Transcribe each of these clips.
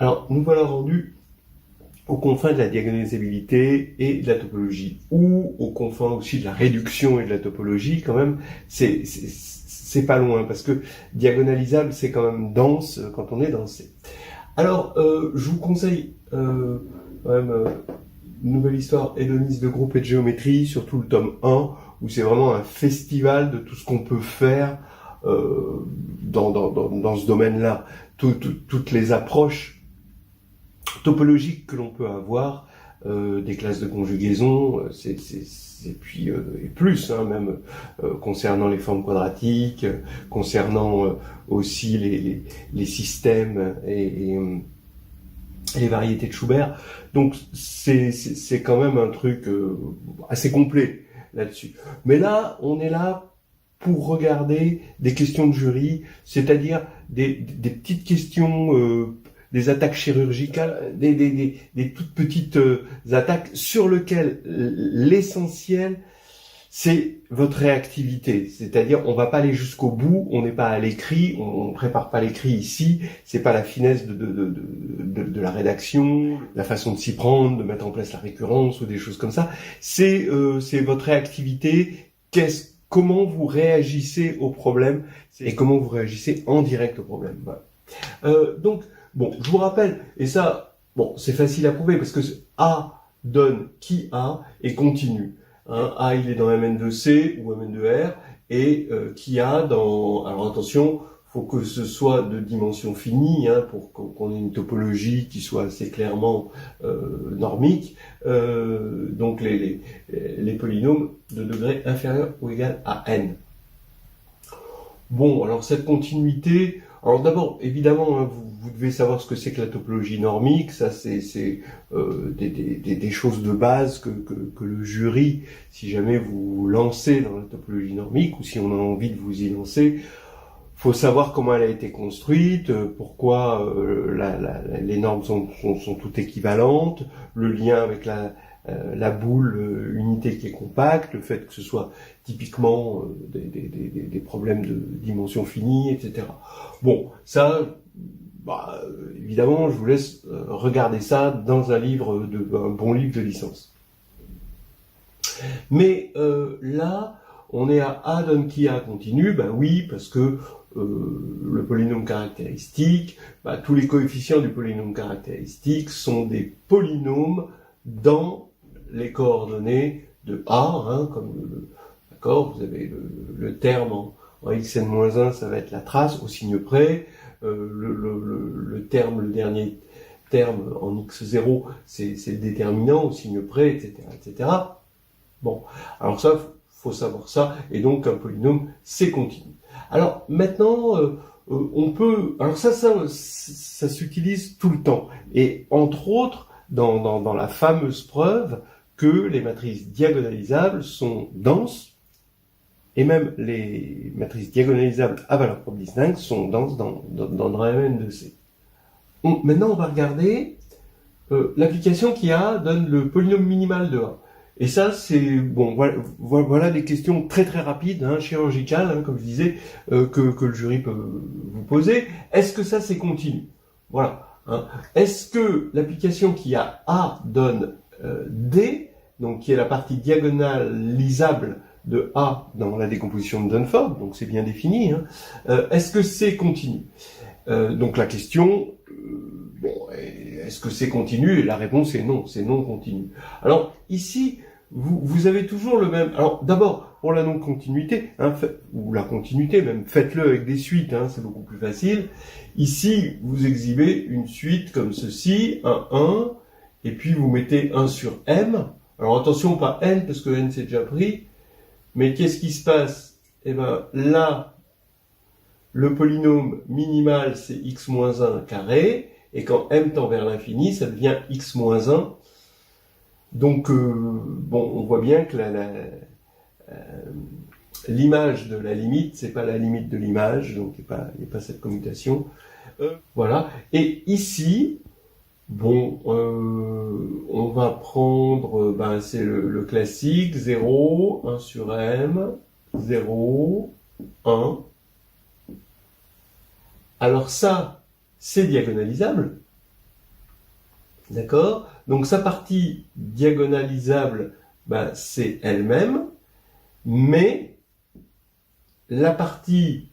Alors, nous voilà rendus aux confins de la diagonalisabilité et de la topologie, ou aux confins aussi de la réduction et de la topologie, quand même, c'est pas loin, parce que diagonalisable, c'est quand même dense quand on est dans C. Alors, je vous conseille quand même une nouvelle histoire hédoniste de groupe et de géométrie, surtout le tome 1, où c'est vraiment un festival de tout ce qu'on peut faire dans ce domaine-là. Toutes les approches topologiques que l'on peut avoir, des classes de conjugaison, et puis et plus, hein, même concernant les formes quadratiques, concernant aussi les systèmes et les variétés de Schubert. Donc c'est quand même un truc assez complet là-dessus. Mais là, on est là pour regarder des questions de jury, c'est-à-dire des petites questions, des attaques chirurgicales, des toutes petites attaques sur lesquelles l'essentiel, c'est votre réactivité. C'est-à-dire, on va pas aller jusqu'au bout, on n'est pas à l'écrit, on prépare pas l'écrit ici, c'est pas la finesse de la rédaction, la façon de s'y prendre, de mettre en place la récurrence ou des choses comme ça. C'est votre réactivité, comment vous réagissez au problème et comment vous réagissez en direct au problème. Voilà. Donc, bon, je vous rappelle, et ça, bon, c'est facile à prouver parce que A donne qui A et continue. Hein, A, il est dans Mn2C ou Mn2R et qui A dans... Alors attention, faut que ce soit de dimension finie hein, pour qu'on ait une topologie qui soit assez clairement normique. Donc les polynômes de degré inférieur ou égal à n. Bon, alors cette continuité... Alors d'abord, évidemment, hein, vous devez savoir ce que c'est que la topologie normique. Ça, c'est des choses de base que le jury, si jamais vous vous lancez dans la topologie normique ou si on a envie de vous y lancer, faut savoir comment elle a été construite, pourquoi les normes sont toutes équivalentes, le lien avec la boule unité qui est compacte, le fait que ce soit typiquement des problèmes de dimension finie, etc. Bon, ça, bah, évidemment, je vous laisse regarder ça dans un bon livre de licence. Mais là, on est à A donne qui A continu, ben oui, parce que le polynôme caractéristique, tous les coefficients du polynôme caractéristique sont des polynômes dans les coordonnées de A, hein, comme d'accord, vous avez le terme en xn-1, ça va être la trace au signe près, le dernier terme en x0, c'est le déterminant au signe près, etc., etc. Bon, alors ça, faut savoir ça, et donc un polynôme, c'est continu. Alors maintenant, on peut... Alors ça s'utilise tout le temps. Et entre autres, dans la fameuse preuve que les matrices diagonalisables sont denses, et même les matrices diagonalisables à valeur propre distincte sont denses dans Mn2C. Maintenant, on va regarder l'application qui donne le polynôme minimal de A. Et ça, c'est bon. Voilà des questions très très rapides, hein, chirurgicales, hein, comme je disais, que le jury peut vous poser. Est-ce que ça c'est continu? Voilà. Hein. Est-ce que l'application qui a A donne D, donc qui est la partie diagonalisable de A dans la décomposition de Dunford, donc c'est bien défini. Hein, est-ce que c'est continu? Donc la question, est-ce que c'est continu? Et la réponse est non, c'est non continu. Alors ici, vous avez toujours le même... Alors d'abord, pour la non-continuité, hein, ou la continuité même, faites-le avec des suites, hein, c'est beaucoup plus facile. Ici, vous exhibez une suite comme ceci, un 1, et puis vous mettez 1 sur m. Alors attention, pas n, parce que n c'est déjà pris. Mais qu'est-ce qui se passe? Eh ben là, le polynôme minimal, c'est x-1 carré, et quand m tend vers l'infini, ça devient x-1. Donc, on voit bien que l'image de la limite, c'est pas la limite de l'image, donc il n'y a pas cette commutation. Voilà. Et ici, on va prendre, c'est le classique, 0, 1 sur m, 0, 1. Alors ça, c'est diagonalisable. D'accord? Donc sa partie diagonalisable, ben, c'est elle-même, mais la partie,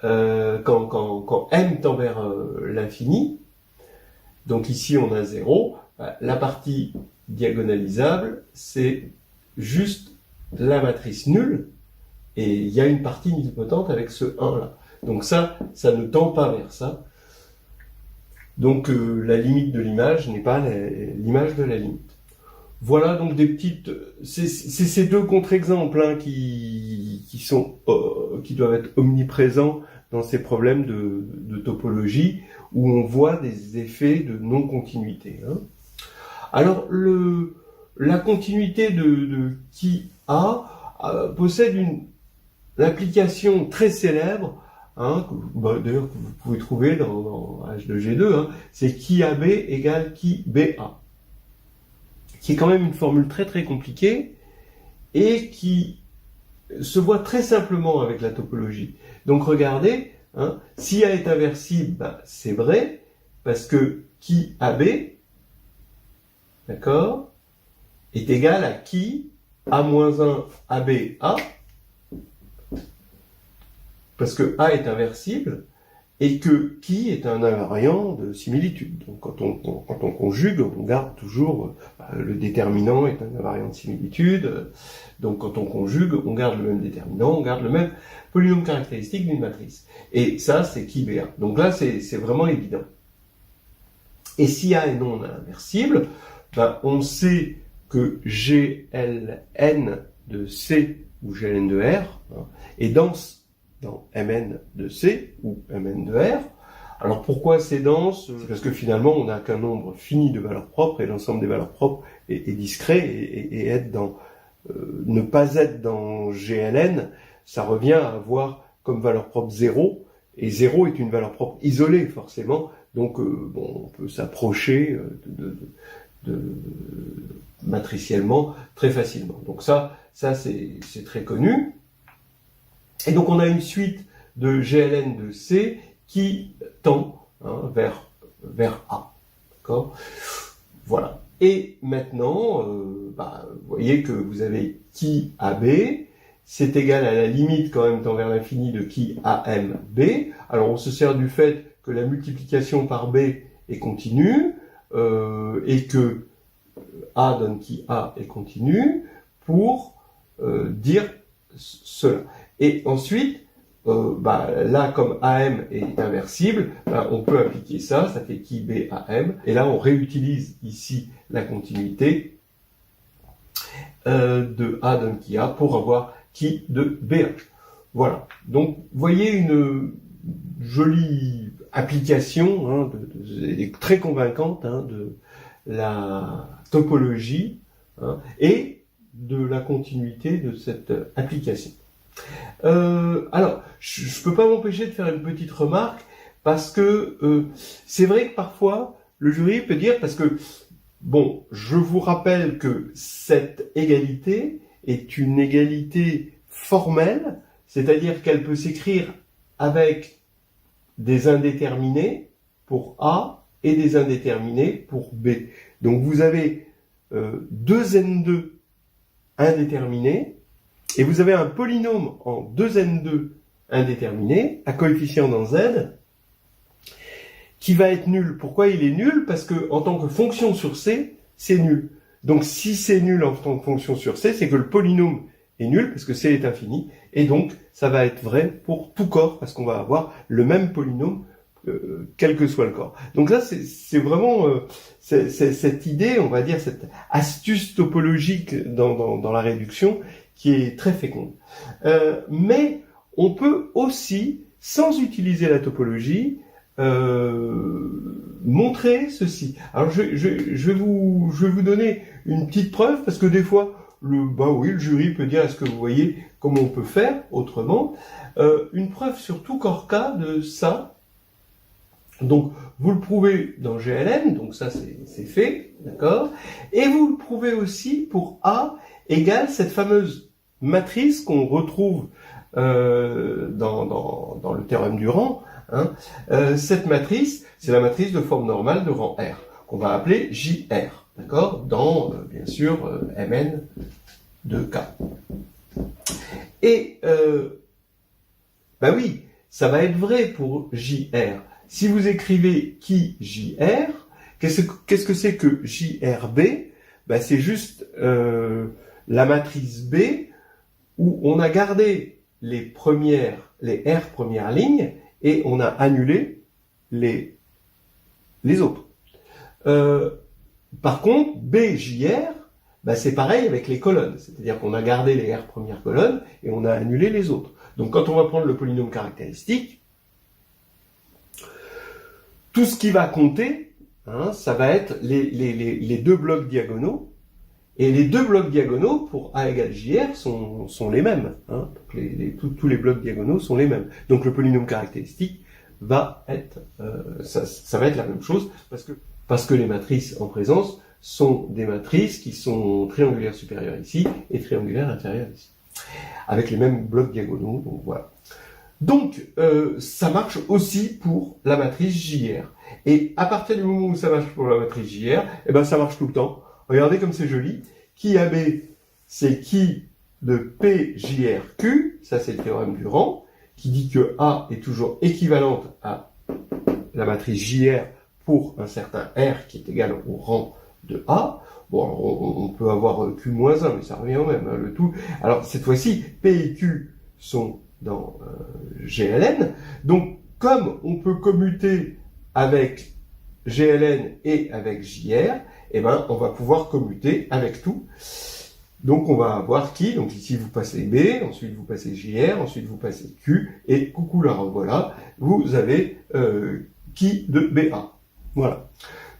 quand m tend vers l'infini, donc ici on a 0, ben, la partie diagonalisable, c'est juste la matrice nulle, et il y a une partie nilpotente avec ce 1 là. Donc ça ne tend pas vers ça. Donc la limite de l'image n'est pas l'image de la limite. Voilà donc des petites... C'est ces deux contre-exemples hein, qui doivent être omniprésents dans ces problèmes de topologie où on voit des effets de non-continuité. Hein. Alors la continuité de qui a possède une application très célèbre hein, d'ailleurs que vous pouvez trouver dans H2G2, hein, c'est qui AB égale qui BA, qui est quand même une formule très très compliquée et qui se voit très simplement avec la topologie. Donc regardez, hein, si A est inversible, ben, c'est vrai, parce que qui AB, d'accord, est égal à qui A-1 ABA, parce que A est inversible, et que qui est un invariant de similitude. Donc quand on conjugue, on garde toujours, le déterminant est un invariant de similitude, donc quand on conjugue, on garde le même déterminant, on garde le même polynôme caractéristique d'une matrice. Et ça, c'est qui BA. Donc là, c'est vraiment évident. Et si A est non inversible, ben, on sait que GLN de C ou GLN de R hein, est dense dans Mn de C ou Mn de R. Alors pourquoi c'est dense? C'est parce que finalement on n'a qu'un nombre fini de valeurs propres et l'ensemble des valeurs propres est discret et être dans ne pas être dans GLN, ça revient à avoir comme valeur propre 0 et 0 est une valeur propre isolée forcément, donc bon, on peut s'approcher matriciellement très facilement. Donc ça c'est très connu. Et donc on a une suite de GLN de C qui tend hein, vers A. D'accord ? Voilà. Et maintenant, vous voyez que vous avez qui AB, c'est égal à la limite quand même tend vers l'infini de qui AMB. Alors on se sert du fait que la multiplication par B est continue et que A donne qui A est continue pour dire cela. Et ensuite, là, comme AM est inversible, on peut appliquer ça fait qui BAM, et là, on réutilise ici la continuité de A donne qui A pour avoir qui de BA. Voilà. Donc, vous voyez une jolie application, hein, très convaincante hein, de la topologie hein, et de la continuité de cette application. Alors, je peux pas m'empêcher de faire une petite remarque parce que c'est vrai que parfois le jury peut dire, parce que bon, je vous rappelle que cette égalité est une égalité formelle, c'est-à-dire qu'elle peut s'écrire avec des indéterminés pour A et des indéterminés pour B. Donc vous avez 2n2 indéterminés et vous avez un polynôme en 2n2 indéterminé à coefficient dans z qui va être nul. Pourquoi il est nul? Parce que en tant que fonction sur C, c'est nul. Donc si c'est nul en tant que fonction sur C, c'est que le polynôme est nul parce que C est infini et donc ça va être vrai pour tout corps parce qu'on va avoir le même polynôme quel que soit le corps. Donc là, c'est vraiment cette idée, on va dire, cette astuce topologique dans la réduction qui est très féconde. Mais on peut aussi, sans utiliser la topologie, montrer ceci. Alors je vais vous donner une petite preuve parce que des fois le jury peut dire est-ce que vous voyez comment on peut faire autrement. Une preuve sur tout corps K de ça. Donc, vous le prouvez dans GLN, donc ça c'est fait, d'accord. Et vous le prouvez aussi pour A égale cette fameuse matrice qu'on retrouve dans le théorème du rang. Hein. Cette matrice, c'est la matrice de forme normale de rang R. qu'on va appeler JR, d'accord, dans, bien sûr, Mn de K. Et, bah oui, ça va être vrai pour JR. Si vous écrivez qui JR, qu'est-ce que c'est que JRB? Bah, c'est juste la matrice B où on a gardé les R premières lignes et on a annulé les autres. Par contre, BJR, bah, c'est pareil avec les colonnes. C'est-à-dire qu'on a gardé les R premières colonnes et on a annulé les autres. Donc quand on va prendre le polynôme caractéristique, tout ce qui va compter, hein, ça va être les deux blocs diagonaux. Et les deux blocs diagonaux pour A égale JR sont les mêmes. Hein. Tous les blocs diagonaux sont les mêmes. Donc le polynôme caractéristique va être, ça va être la même chose parce que les matrices en présence sont des matrices qui sont triangulaires supérieures ici et triangulaires inférieures ici, avec les mêmes blocs diagonaux. Donc voilà. Donc ça marche aussi pour la matrice JR. Et à partir du moment où ça marche pour la matrice JR, eh ben ça marche tout le temps. Regardez comme c'est joli. Qui AB, c'est qui de PJRQ, ça c'est le théorème du rang, qui dit que A est toujours équivalente à la matrice JR pour un certain R qui est égal au rang de A. Bon, on peut avoir Q-1, mais ça revient au même, hein, le tout. Alors cette fois-ci, P et Q sont dans GLN. Donc comme on peut commuter avec GLN et avec JR, eh ben, on va pouvoir commuter avec tout. Donc, on va avoir qui? Donc, ici, vous passez B, ensuite, vous passez JR, ensuite, vous passez Q, et coucou la voilà, vous avez qui de BA. Voilà.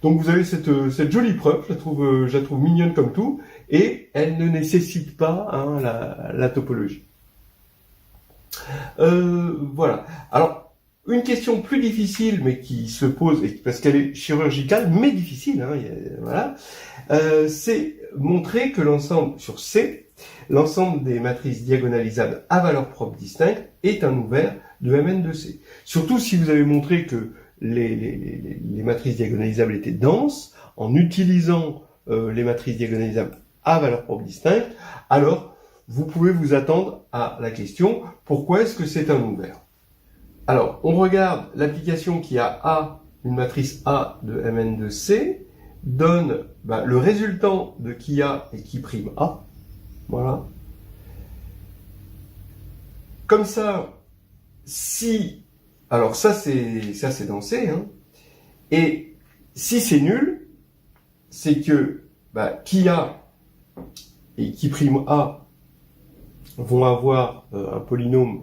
Donc, vous avez cette jolie preuve, je la trouve mignonne comme tout, et elle ne nécessite pas hein, la topologie. Voilà. Alors, une question plus difficile, mais qui se pose, parce qu'elle est chirurgicale, mais difficile, hein, voilà, c'est montrer que l'ensemble, sur C, l'ensemble des matrices diagonalisables à valeur propre distincte est un ouvert de Mn de C. Surtout si vous avez montré que les matrices diagonalisables étaient denses, en utilisant les matrices diagonalisables à valeur propre distincte, alors vous pouvez vous attendre à la question, pourquoi est-ce que c'est un ouvert? Alors, on regarde l'application qui a A, une matrice A de Mn de C, donne le résultant de qui A et qui prime A. Voilà. Comme ça, si... Alors ça c'est dans C, hein. Et si c'est nul, c'est que qui A et qui prime A vont avoir un polynôme,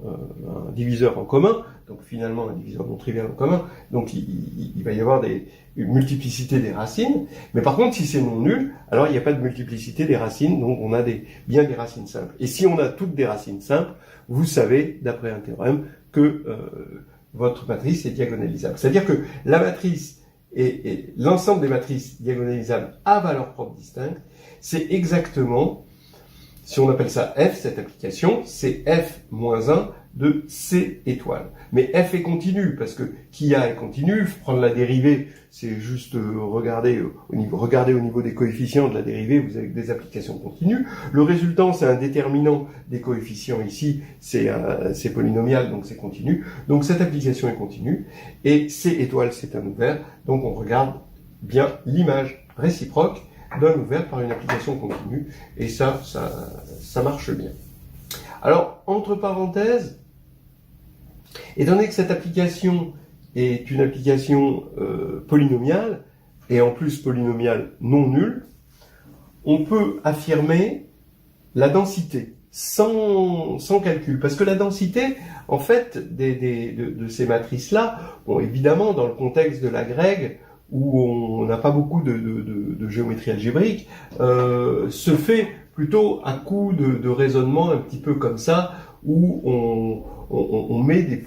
un diviseur en commun, donc finalement un diviseur non trivial en commun, donc il va y avoir une multiplicité des racines, mais par contre si c'est non nul, alors il n'y a pas de multiplicité des racines, donc on a bien des racines simples. Et si on a toutes des racines simples, vous savez, d'après un théorème, que votre matrice est diagonalisable. C'est-à-dire que la matrice et l'ensemble des matrices diagonalisables à valeur propre distincte, c'est exactement, si on appelle ça F, cette application, c'est F moins 1 de C étoile. Mais F est continu, parce que qui A est continu, prendre la dérivée, c'est juste regarder au niveau des coefficients de la dérivée, vous avez des applications continues. Le résultant, c'est un déterminant des coefficients ici, c'est polynomial, donc c'est continu. Donc cette application est continue, et C étoile, c'est un ouvert, donc on regarde bien l'image réciproque d'un ouvert par une application continue, et ça marche bien. Alors, entre parenthèses, étant donné que cette application est une application polynomiale, et en plus polynomiale non nulle, on peut affirmer la densité sans calcul. Parce que la densité, en fait, de ces matrices-là, bon, évidemment, dans le contexte de la grecque, où on n'a pas beaucoup de géométrie algébrique, se fait plutôt à coup de raisonnement un petit peu comme ça, où on met des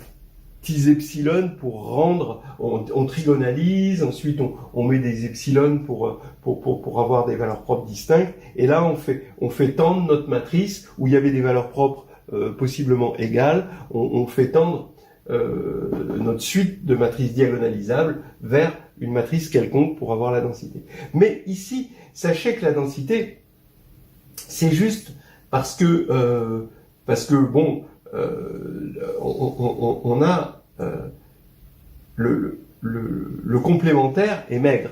petits epsilon pour rendre, on trigonalise, ensuite on met des epsilon pour avoir des valeurs propres distinctes, et là on fait tendre notre matrice où il y avait des valeurs propres possiblement égales, on fait tendre notre suite de matrices diagonalisables vers une matrice quelconque pour avoir la densité. Mais ici, sachez que la densité, c'est juste parce que bon, on a le complémentaire est maigre.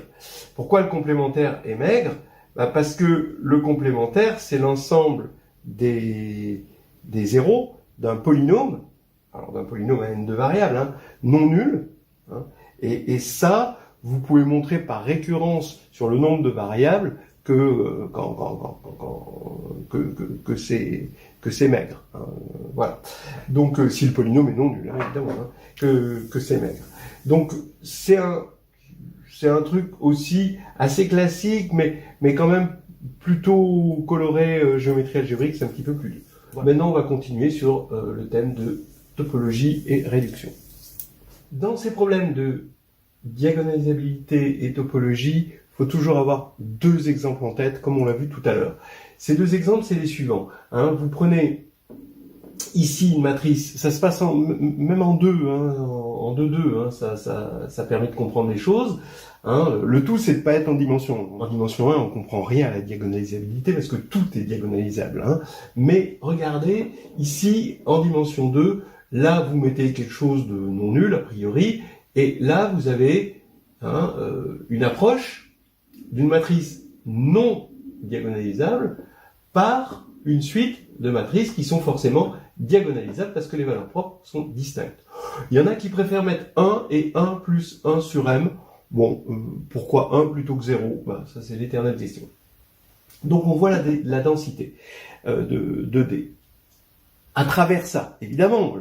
Pourquoi le complémentaire est maigre? Parce que le complémentaire, c'est l'ensemble des zéros d'un polynôme, alors d'un polynôme à n de variables, hein, non nul, hein, et ça, vous pouvez montrer par récurrence sur le nombre de variables que c'est maigre. Hein, voilà. Donc si le polynôme est non nul, hein, évidemment, hein, que c'est maigre. Donc c'est un truc aussi assez classique, mais quand même plutôt coloré, géométrie algébrique, c'est un petit peu plus dur. Voilà. Maintenant, on va continuer sur le thème de topologie et réduction. Dans ces problèmes de diagonalisabilité et topologie, il faut toujours avoir deux exemples en tête, comme on l'a vu tout à l'heure. Ces deux exemples, c'est les suivants. Hein, vous prenez ici une matrice, ça se passe même en deux, hein, en 2-2, hein, ça permet de comprendre les choses. Hein, le tout, c'est de pas être en dimension. En dimension 1, on comprend rien à la diagonalisabilité parce que tout est diagonalisable. Hein. Mais regardez, ici, en dimension 2, là, vous mettez quelque chose de non nul, a priori, et là, vous avez une approche d'une matrice non diagonalisable par une suite de matrices qui sont forcément diagonalisables parce que les valeurs propres sont distinctes. Il y en a qui préfèrent mettre 1 et 1 plus 1 sur m. Bon, pourquoi 1 plutôt que 0 ? Ça, c'est l'éternelle question. Donc, on voit la densité de D. À travers ça, évidemment,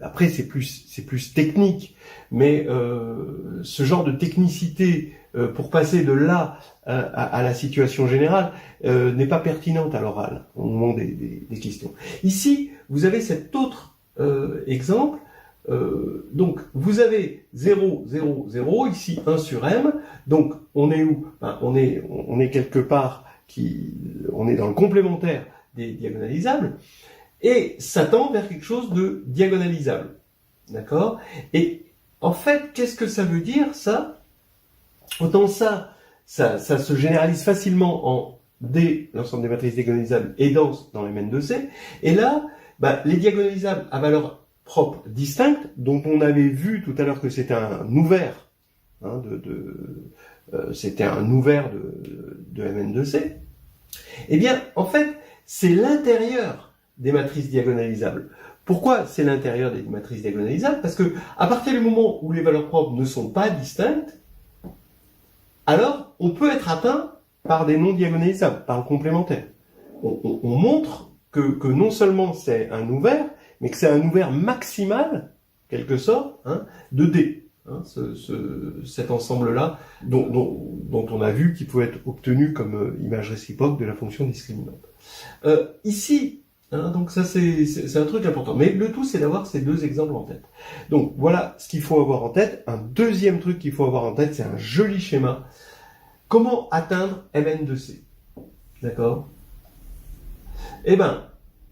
après c'est plus technique, mais ce genre de technicité pour passer de là à la situation générale n'est pas pertinente à l'oral au moment des questions. Ici, vous avez cet autre exemple. Donc, vous avez 0, 0, 0, ici 1 sur m. Donc, on est où ? On est quelque part on est dans le complémentaire des diagonalisables. Et ça tend vers quelque chose de diagonalisable. D'accord ? Et en fait, qu'est-ce que ça veut dire, ça ? Autant ça se généralise facilement en D, l'ensemble des matrices diagonalisables, et denses dans Mn de C. Et là, les diagonalisables à valeur propre distincte, dont on avait vu tout à l'heure que c'était un ouvert, hein, c'était un ouvert de Mn de C. Eh bien, en fait, c'est l'intérieur des matrices diagonalisables. Pourquoi c'est l'intérieur des matrices diagonalisables ? Parce que à partir du moment où les valeurs propres ne sont pas distinctes, alors on peut être atteint par des non diagonalisables, par le complémentaire. On montre que non seulement c'est un ouvert, mais que c'est un ouvert maximal, quelque sorte, hein, de D. Hein, cet ensemble-là, dont on a vu qu'il pouvait être obtenu comme image réciproque de la fonction discriminante. Ici, hein, donc ça c'est un truc important. Mais le tout, c'est d'avoir ces deux exemples en tête. Donc voilà ce qu'il faut avoir en tête. Un deuxième truc qu'il faut avoir en tête, c'est un joli schéma. Comment atteindre Mn de C ? D'accord ? Eh ben,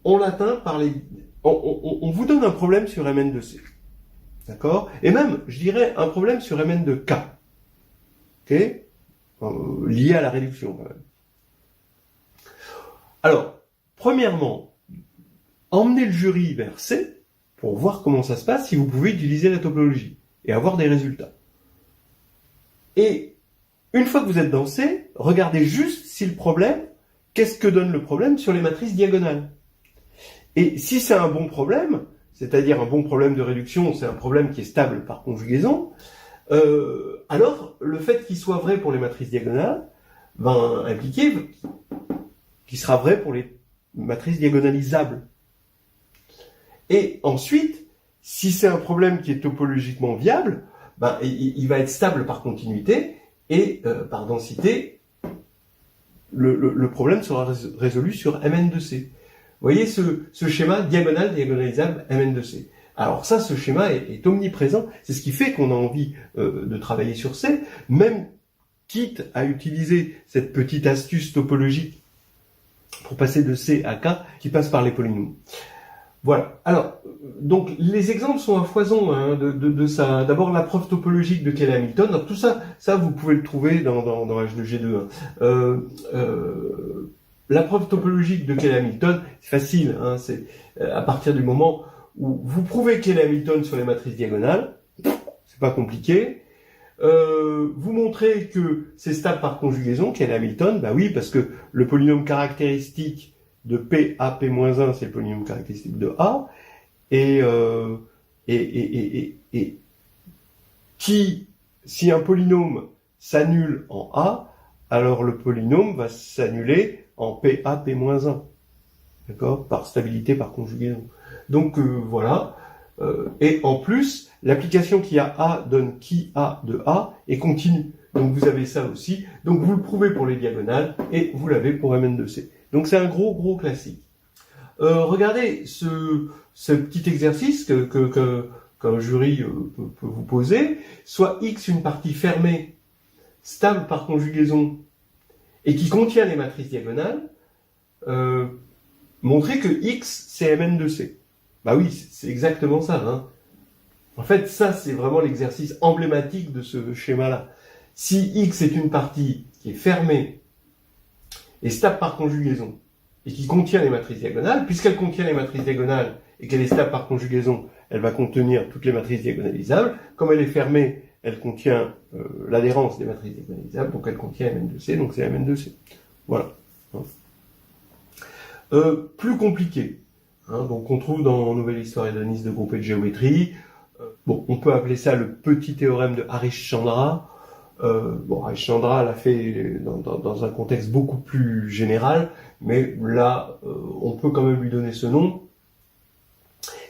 on l'atteint par on vous donne un problème sur Mn de C. D'accord ? Et même, je dirais, un problème sur Mn de K. Ok ? Lié à la réduction, quand même. Alors, premièrement, emmenez le jury vers C pour voir comment ça se passe si vous pouvez utiliser la topologie et avoir des résultats. Et une fois que vous êtes dans C, regardez juste si le problème, qu'est-ce que donne le problème sur les matrices diagonales. Et si c'est un bon problème, c'est-à-dire un bon problème de réduction, c'est un problème qui est stable par conjugaison, alors le fait qu'il soit vrai pour les matrices diagonales va impliquer qu'il sera vrai pour les matrices diagonalisables. Et ensuite, si c'est un problème qui est topologiquement viable, il va être stable par continuité et par densité, le problème sera résolu sur Mn de C. Vous voyez ce schéma diagonal, diagonalisable, Mn de C. Alors ça, ce schéma est omniprésent. C'est ce qui fait qu'on a envie de travailler sur C, même quitte à utiliser cette petite astuce topologique pour passer de C à K qui passe par les polynômes. Voilà. Alors, donc les exemples sont à foison hein, de ça. D'abord la preuve topologique de Cayley-Hamilton. Donc tout ça, vous pouvez le trouver dans H2G2. La preuve topologique de Cayley-Hamilton, c'est facile. Hein, c'est à partir du moment où vous prouvez Cayley-Hamilton sur les matrices diagonales, c'est pas compliqué. Vous montrez que c'est stable par conjugaison, Cayley-Hamilton. Bah oui, parce que le polynôme caractéristique de P, A, P-1, c'est le polynôme caractéristique de A, et si un polynôme s'annule en A, alors le polynôme va s'annuler en P, A, P-1, d'accord, par stabilité par conjugaison. Donc voilà, et en plus, l'application qui a A donne qui A de A et continue. Donc vous avez ça aussi, donc vous le prouvez pour les diagonales, et vous l'avez pour Mn2C. Donc c'est un gros classique. Regardez ce petit exercice qu'un jury peut vous poser. Soit X une partie fermée, stable par conjugaison, et qui contient les matrices diagonales, montrer que X c'est Mn2C. Bah oui, c'est exactement ça. Hein. En fait, ça c'est vraiment l'exercice emblématique de ce schéma-là. Si X est une partie qui est fermée, et stable par conjugaison, et qui contient les matrices diagonales, puisqu'elle contient les matrices diagonales et qu'elle est stable par conjugaison, elle va contenir toutes les matrices diagonalisables. Comme elle est fermée, elle contient l'adhérence des matrices diagonalisables, donc elle contient Mn2C, donc c'est Mn2C. Voilà. Plus compliqué. Hein, donc on trouve dans Nouvelle histoire hédoniste de groupe et de géométrie. Bon, on peut appeler ça le petit théorème de Harish-Chandra. Harish-Chandra l'a fait dans un contexte beaucoup plus général, mais là, on peut quand même lui donner ce nom.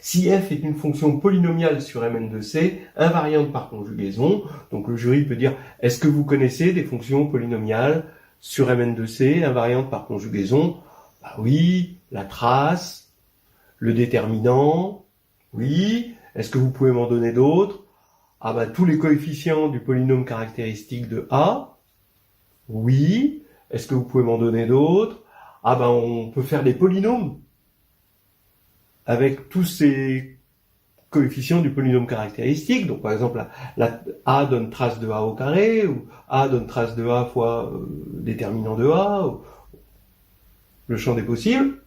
Si f est une fonction polynomiale sur Mn2C, invariante par conjugaison, donc le jury peut dire, est-ce que vous connaissez des fonctions polynomiales sur Mn2C, invariantes par conjugaison? Bah oui, la trace, le déterminant, oui. Est-ce que vous pouvez m'en donner d'autres? Ah bah tous les coefficients du polynôme caractéristique de A. Oui. Est-ce que vous pouvez m'en donner d'autres? Ah bah on peut faire des polynômes avec tous ces coefficients du polynôme caractéristique. Donc par exemple la A donne trace de A au carré, ou A donne trace de A fois déterminant de A. Le champ des possibles.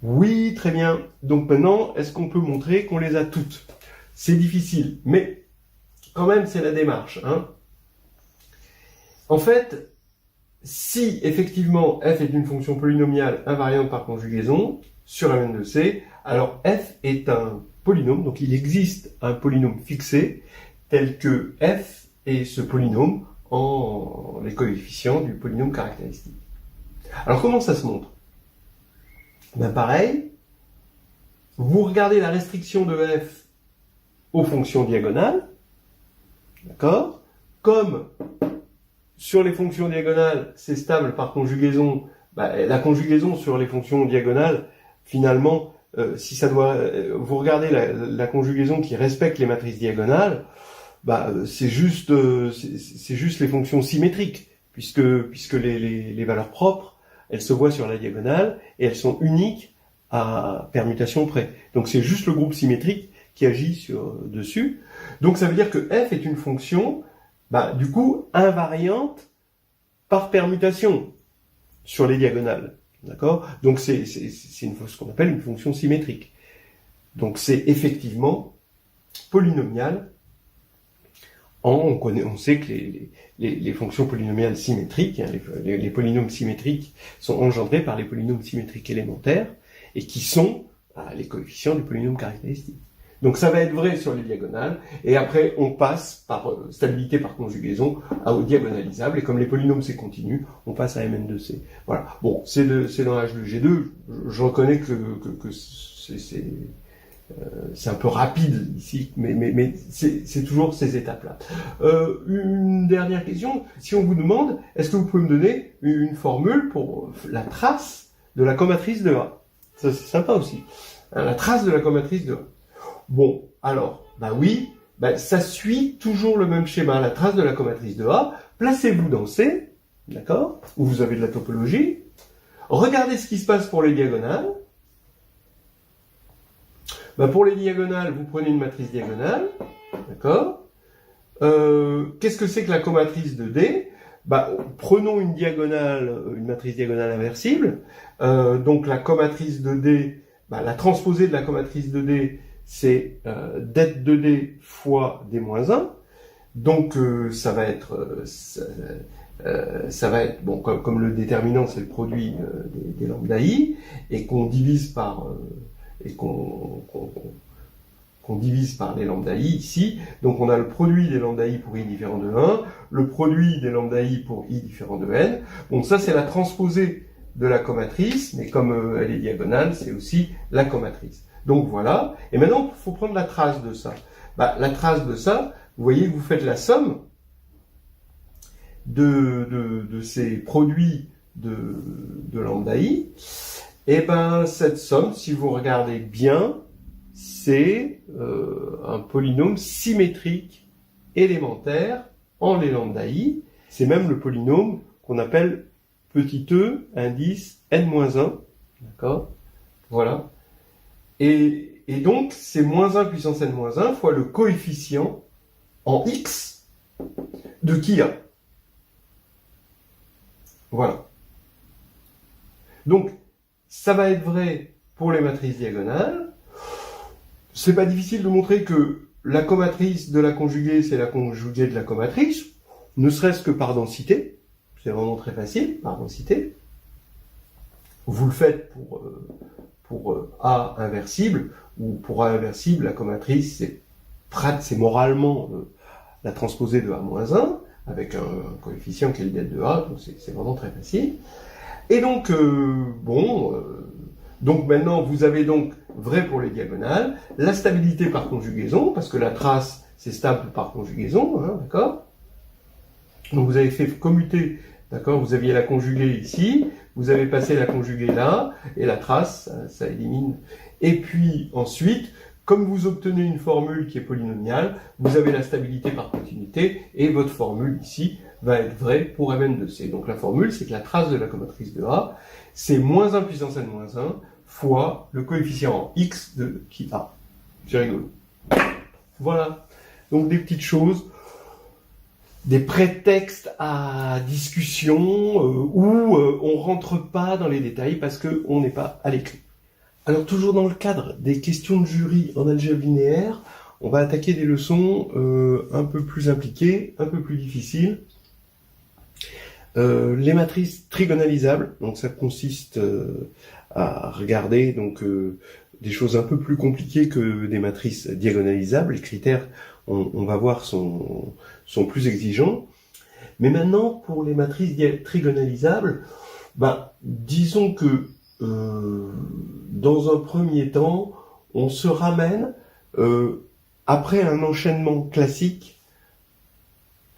Oui, très bien. Donc maintenant, est-ce qu'on peut montrer qu'on les a toutes? C'est difficile, mais quand même, c'est la démarche. Hein. En fait, si effectivement f est une fonction polynomiale invariante par conjugaison sur Mn2C, alors f est un polynôme, donc il existe un polynôme fixé tel que f est ce polynôme en les coefficients du polynôme caractéristique. Alors comment ça se montre? Ben pareil, vous regardez la restriction de f aux fonctions diagonales, d'accord? Comme sur les fonctions diagonales, c'est stable par conjugaison, la conjugaison sur les fonctions diagonales, finalement, si ça doit, vous regardez la conjugaison qui respecte les matrices diagonales, c'est juste les fonctions symétriques, puisque les valeurs propres, elles se voient sur la diagonale et elles sont uniques à permutation près. Donc c'est juste le groupe symétrique qui agit dessus. Donc ça veut dire que f est une fonction, du coup, invariante par permutation sur les diagonales. D'accord? Donc c'est ce qu'on appelle une fonction symétrique. Donc c'est effectivement polynomial. On sait que les fonctions polynomiales symétriques, hein, les polynômes symétriques sont engendrés par les polynômes symétriques élémentaires et qui sont les coefficients du polynôme caractéristique. Donc ça va être vrai sur les diagonales, et après on passe par stabilité par conjugaison aux diagonalisables, et comme les polynômes c'est continu, on passe à Mn2C. Voilà. Bon, c'est dans H2G2, je reconnais que c'est un peu rapide ici, mais c'est toujours ces étapes-là. Une dernière question, si on vous demande, est-ce que vous pouvez me donner une formule pour la trace de la comatrice de A? Ça c'est sympa aussi. Hein, la trace de la comatrice de A. Bon, alors, oui, ça suit toujours le même schéma, la trace de la comatrice de A. Placez-vous dans C, d'accord, où vous avez de la topologie. Regardez ce qui se passe pour les diagonales. Bah, pour les diagonales, vous prenez une matrice diagonale, d'accord. Qu'est-ce que c'est que la comatrice de D? Bah, prenons une diagonale, une matrice diagonale inversible. Donc la comatrice de D, bah, la transposée de la comatrice de D, c'est det de D fois D-1. Donc ça va être bon, comme le déterminant c'est le produit des lambda I, et qu'on divise par qu'on divise par les lambda I ici. Donc on a le produit des lambda I pour I différent de 1, le produit des lambda I pour I différent de n. Bon, ça c'est la transposée de la comatrice, mais comme elle est diagonale, c'est aussi la comatrice. Donc voilà. Et maintenant, il faut prendre la trace de ça. Bah, la trace de ça, vous voyez que vous faites la somme de ces produits de lambda I. Et ben cette somme, si vous regardez bien, c'est un polynôme symétrique élémentaire en les lambda I. C'est même le polynôme qu'on appelle petit e indice n-1. D'accord? Voilà. Et donc, c'est moins 1 puissance n-1 fois le coefficient en x de qui a. Voilà. Donc, ça va être vrai pour les matrices diagonales. C'est pas difficile de montrer que la comatrice de la conjuguée, c'est la conjuguée de la comatrice, ne serait-ce que par densité. C'est vraiment très facile, par densité. Vous le faites pour A inversible, ou pour A inversible, la comatrice, c'est moralement la transposée de A-1, avec un coefficient qui est le det de A, donc c'est vraiment très facile. Et donc, donc maintenant, vous avez donc vrai pour les diagonales, la stabilité par conjugaison, parce que la trace, c'est stable par conjugaison, hein, d'accord? Donc vous avez fait commuter, d'accord? Vous aviez la conjuguée ici, vous avez passé la conjuguée là, et la trace, ça élimine. Et puis ensuite, comme vous obtenez une formule qui est polynomiale, vous avez la stabilité par continuité, et votre formule ici va être vraie pour Mn de C. Donc la formule, c'est que la trace de la comatrice de A, c'est moins 1 puissance n-1 fois le coefficient x de qui A. C'est rigolo. Voilà. Donc des petites choses, des prétextes à discussion où on rentre pas dans les détails parce qu'on n'est pas à l'écrit. Alors toujours dans le cadre des questions de jury en algèbre linéaire, on va attaquer des leçons un peu plus impliquées, un peu plus difficiles. Les matrices trigonalisables, donc ça consiste à regarder donc des choses un peu plus compliquées que des matrices diagonalisables. Les critères, on va voir, sont plus exigeants. Mais maintenant, pour les matrices trigonalisables, disons que dans un premier temps, on se ramène, après un enchaînement classique,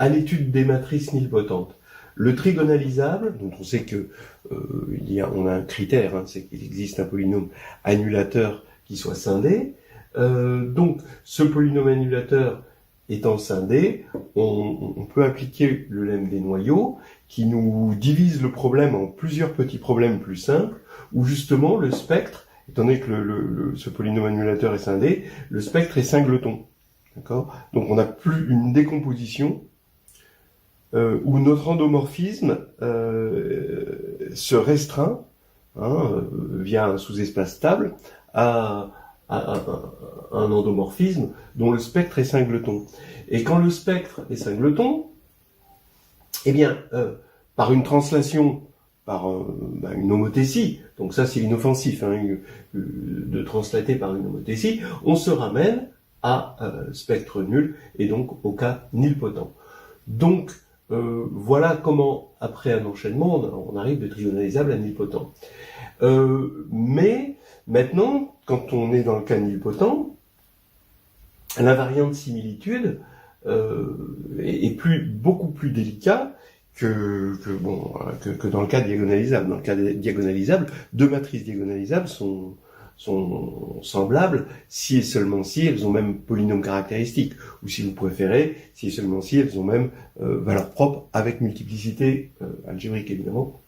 à l'étude des matrices nilpotentes. Le trigonalisable, dont on sait que on a un critère, hein, c'est qu'il existe un polynôme annulateur qui soit scindé. Donc, ce polynôme annulateur étant scindé, on peut appliquer le lemme des noyaux qui nous divise le problème en plusieurs petits problèmes plus simples, où justement le spectre, étant donné que ce polynôme annulateur est scindé, le spectre est singleton. D'accord ? Donc on n'a plus une décomposition où notre endomorphisme se restreint via un sous-espace stable à un endomorphisme dont le spectre est singleton. Et quand le spectre est singleton, eh bien, par une translation, par une homothétie, donc ça c'est inoffensif, de translater par une homothétie, on se ramène à spectre nul, et donc au cas nilpotent. Donc, voilà comment, après un enchaînement, on arrive de trigonalisable à nilpotent. Mais maintenant, quand on est dans le cas nilpotent, l'invariant de similitude est beaucoup plus délicat que dans le cas diagonalisable. Dans le cas diagonalisable, deux matrices diagonalisables sont semblables si et seulement si elles ont même polynôme caractéristique, ou si vous préférez, si et seulement si elles ont même valeur propre avec multiplicité algébrique évidemment,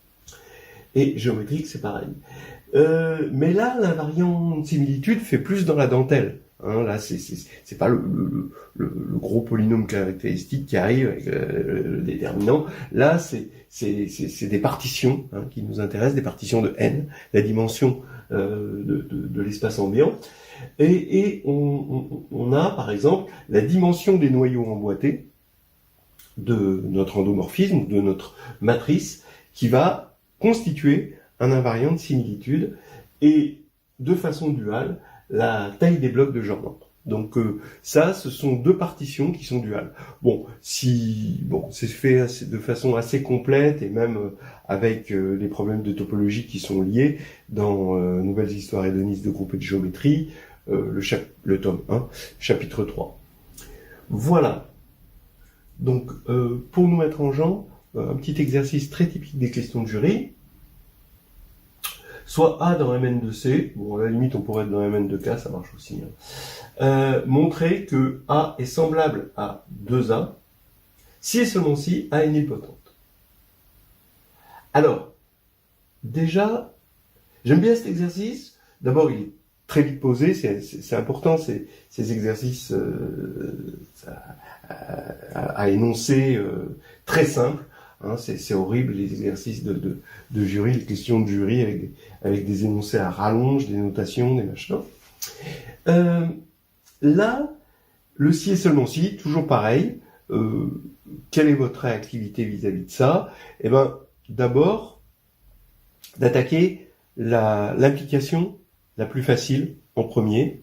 et géométrique c'est pareil. Mais là, l'invariant de similitude fait plus dans la dentelle. Hein, là, c'est pas le gros polynôme caractéristique qui arrive avec le déterminant. Là, c'est des partitions qui nous intéressent, des partitions de n, la dimension de l'espace ambiant. Et on a, par exemple, la dimension des noyaux emboîtés de notre endomorphisme, de notre matrice, qui va constituer un invariant de similitude, et de façon duale, la taille des blocs de Jordan. Donc ça, ce sont deux partitions qui sont duales. C'est fait de façon assez complète, et même avec les problèmes de topologie qui sont liés dans Nouvelles histoires hédonistes de groupes et de géométrie, le tome 1, chapitre 3. Voilà. Donc, pour nous mettre en jambe, un petit exercice très typique des questions de jury. Soit A dans Mn de C, bon, à la limite, on pourrait être dans Mn de K, ça marche aussi. Montrer que A est semblable à 2A, si et seulement si A est nilpotente. Alors, déjà, j'aime bien cet exercice. D'abord, il est très vite posé, c'est important, ces exercices à énoncer très simples. Hein, c'est horrible, les exercices de jury, les questions de jury avec des énoncés à rallonge, des notations, des machins. Là, le si et seulement si, toujours pareil. Quelle est votre réactivité vis-à-vis de ça? Eh ben, d'abord, d'attaquer l'implication la plus facile en premier.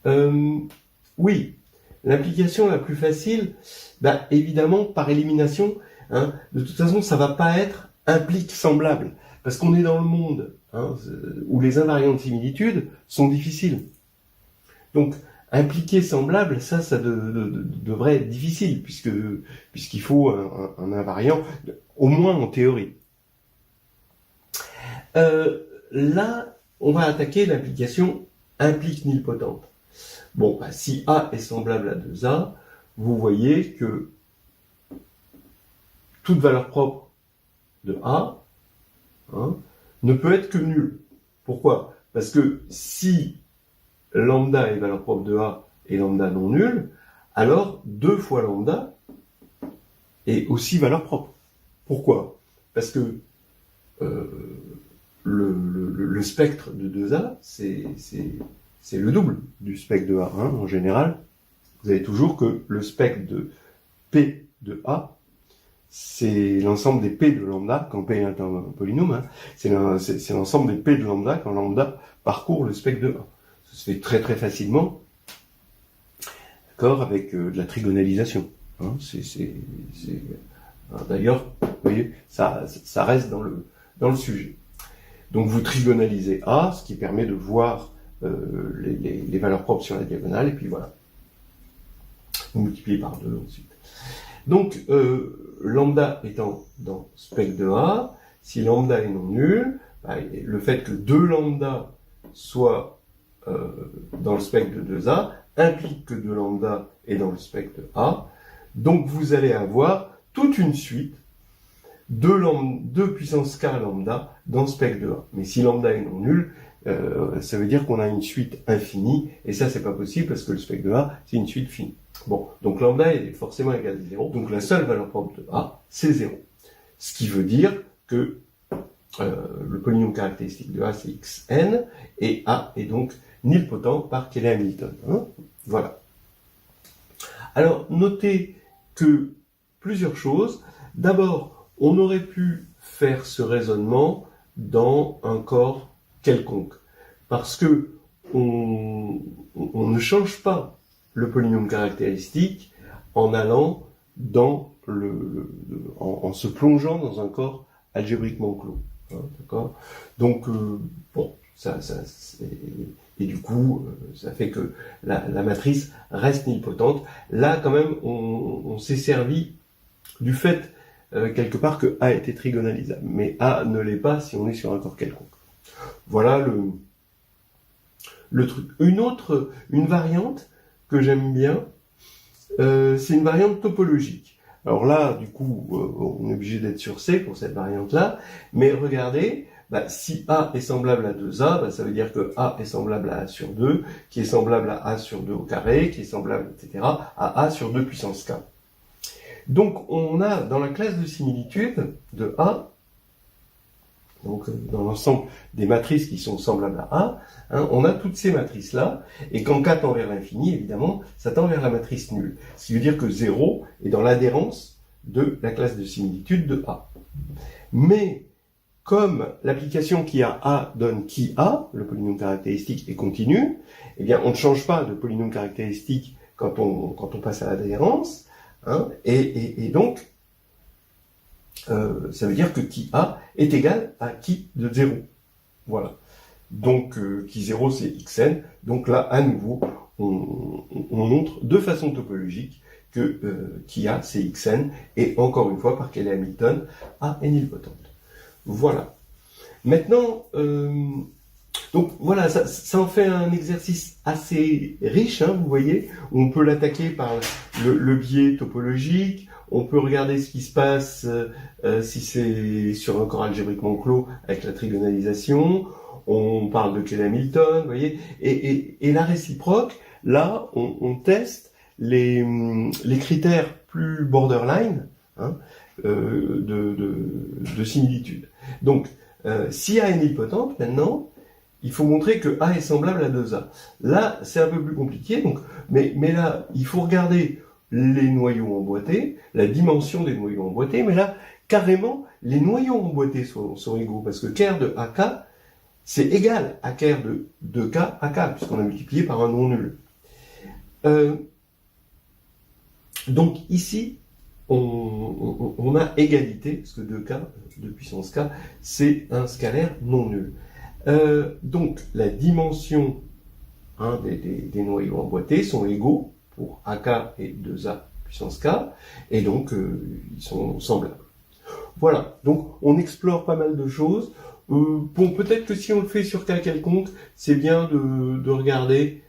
Oui, l'implication la plus facile, évidemment, par élimination, hein, de toute façon, ça va pas être implique semblable, parce qu'on est dans le monde où les invariants de similitude sont difficiles. Donc, impliquer semblable, ça devrait être difficile, puisqu'il faut un invariant, au moins en théorie. Là, on va attaquer l'implication implique nilpotente. Bon, si A est semblable à 2A, vous voyez que toute valeur propre de A ne peut être que nulle. Pourquoi? Parce que si lambda est valeur propre de A et lambda non nulle, alors 2 fois lambda est aussi valeur propre. Pourquoi? Parce que le spectre de 2A, c'est le double du spectre de A. En général, vous avez toujours que le spectre de P de A, c'est l'ensemble des P de lambda, quand P est un polynôme, c'est l'ensemble des P de lambda quand lambda parcourt le spectre de A. Ça se fait très très facilement, d'accord, avec de la trigonalisation. D'ailleurs, vous voyez, ça reste dans le sujet. Donc vous trigonalisez A, ce qui permet de voir les valeurs propres sur la diagonale, et puis voilà. Vous multipliez par 2 ensuite. Donc, lambda étant dans spectre de A, si lambda est non nul, le fait que 2 lambda soit dans le spectre de 2A implique que 2 lambda est dans le spectre de A. Donc vous allez avoir toute une suite de puissance k lambda dans le spectre de A. Mais si lambda est non nul, ça veut dire qu'on a une suite infinie, et ça c'est pas possible parce que le spectre de A c'est une suite finie. Bon, donc lambda est forcément égal à 0, donc la seule valeur propre de A c'est 0. Ce qui veut dire que le polynôme caractéristique de A c'est xn, et A est donc nilpotent par Cayley-Hamilton. Voilà. Alors, notez que plusieurs choses. D'abord, on aurait pu faire ce raisonnement dans un corps quelconque, parce que on ne change pas le polynôme caractéristique en allant dans en se plongeant dans un corps algébriquement clos. D'accord ? Donc, et du coup, ça fait que la matrice reste nilpotente. Là, quand même, on s'est servi du fait, quelque part, que A était trigonalisable. Mais A ne l'est pas si on est sur un corps quelconque. Voilà le truc. Une variante que j'aime bien, c'est une variante topologique. Alors là, du coup, on est obligé d'être sur C pour cette variante-là. Mais regardez, bah, si A est semblable à 2A, bah, ça veut dire que A est semblable à A sur 2, qui est semblable à A sur 2 au carré, qui est semblable, etc., à A sur 2 puissance K. Donc, on a dans la classe de similitude de A, donc dans l'ensemble des matrices qui sont semblables à A, hein, on a toutes ces matrices-là, et quand K tend vers l'infini, évidemment, ça tend vers la matrice nulle. Ce qui veut dire que 0 est dans l'adhérence de la classe de similitude de A. Mais, comme l'application qui a A donne qui A, le polynôme caractéristique est continu, eh bien, on ne change pas de polynôme caractéristique quand on passe à l'adhérence, hein, et donc, ça veut dire que qui A est égal à qui de 0. Voilà. Donc, qui 0, c'est xn. Donc là, à nouveau, on montre de façon topologique que qui A, c'est xn. Et encore une fois, par Cayley Hamilton, A est nilpotente. Voilà. Maintenant, donc voilà, ça en fait un exercice assez riche, hein, vous voyez. On peut l'attaquer par le biais topologique. On peut regarder ce qui se passe si c'est sur un corps algébriquement clos avec la trigonalisation. On parle de Cayley Hamilton, vous voyez. Et la réciproque, là, on teste les critères plus borderline, hein, de similitude. Donc, si A est nilpotente, maintenant, il faut montrer que A est semblable à 2A. Là, c'est un peu plus compliqué, donc, mais là, il faut regarder les noyaux emboîtés, la dimension des noyaux emboîtés, mais là, carrément, les noyaux emboîtés sont égaux, parce que ker de AK, c'est égal à ker de 2K AK, puisqu'on a multiplié par un non nul. Donc ici, on a égalité, parce que 2K, de puissance K, c'est un scalaire non nul. Donc, la dimension, hein, des noyaux emboîtés sont égaux pour AK et 2A puissance K, et donc ils sont semblables. Voilà, donc on explore pas mal de choses. Bon, peut-être que si on le fait sur K quelconque, c'est bien de regarder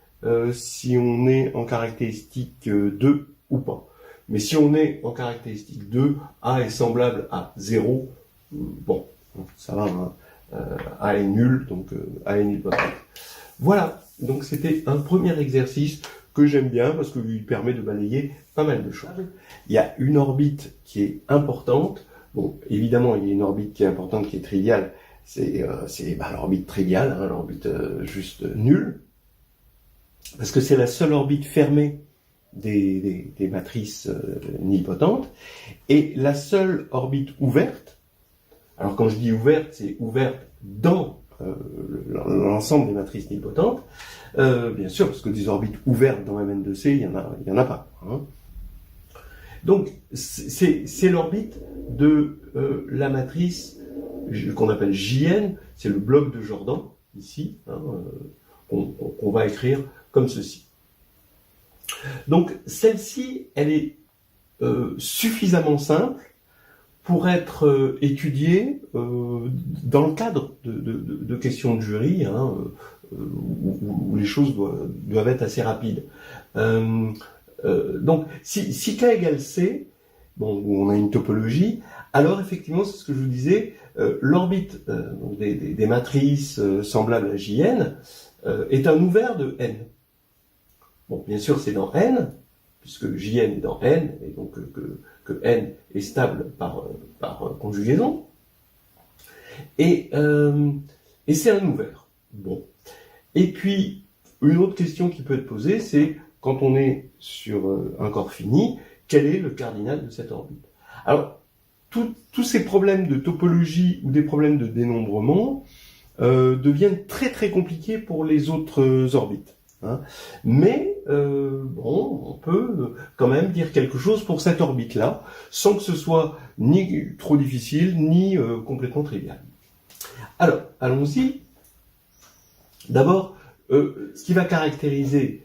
si on est en caractéristique 2 ou pas. Mais si on est en caractéristique 2, A est semblable à 0, bon, ça va, hein. A est nul, donc A est nilpotente. Voilà, donc c'était un premier exercice que j'aime bien parce qu'il permet de balayer pas mal de choses. Il y a une orbite qui est importante. Bon, évidemment, il y a une orbite qui est importante, qui est triviale. C'est l'orbite triviale, hein, l'orbite juste nulle. Parce que c'est la seule orbite fermée des matrices nilpotentes. Et la seule orbite ouverte, alors quand je dis ouverte, c'est ouverte dans l'ensemble des matrices nilpotentes, bien sûr, parce que des orbites ouvertes dans Mn2C, il y en a pas. Hein. Donc, c'est l'orbite de la matrice qu'on appelle JN, c'est le bloc de Jordan, ici, hein, qu'on va écrire comme ceci. Donc, celle-ci, elle est suffisamment simple pour être étudiée dans le cadre de questions de jury, hein, où les choses doivent être assez rapides. Donc, si K égale C, bon, où on a une topologie, alors effectivement, c'est ce que je vous disais, l'orbite des matrices semblables à JN est un ouvert de N. Bon, bien sûr, c'est dans N, puisque JN est dans N, et donc que N est stable par conjugaison. Et c'est un ouvert. Bon. Et puis, une autre question qui peut être posée, c'est, quand on est sur un corps fini, quel est le cardinal de cette orbite? Alors, tous ces problèmes de topologie ou des problèmes de dénombrement deviennent très très compliqués pour les autres orbites. Hein. Mais, bon, on peut quand même dire quelque chose pour cette orbite-là, sans que ce soit ni trop difficile, ni complètement trivial. Alors, allons-y. D'abord, ce qui va caractériser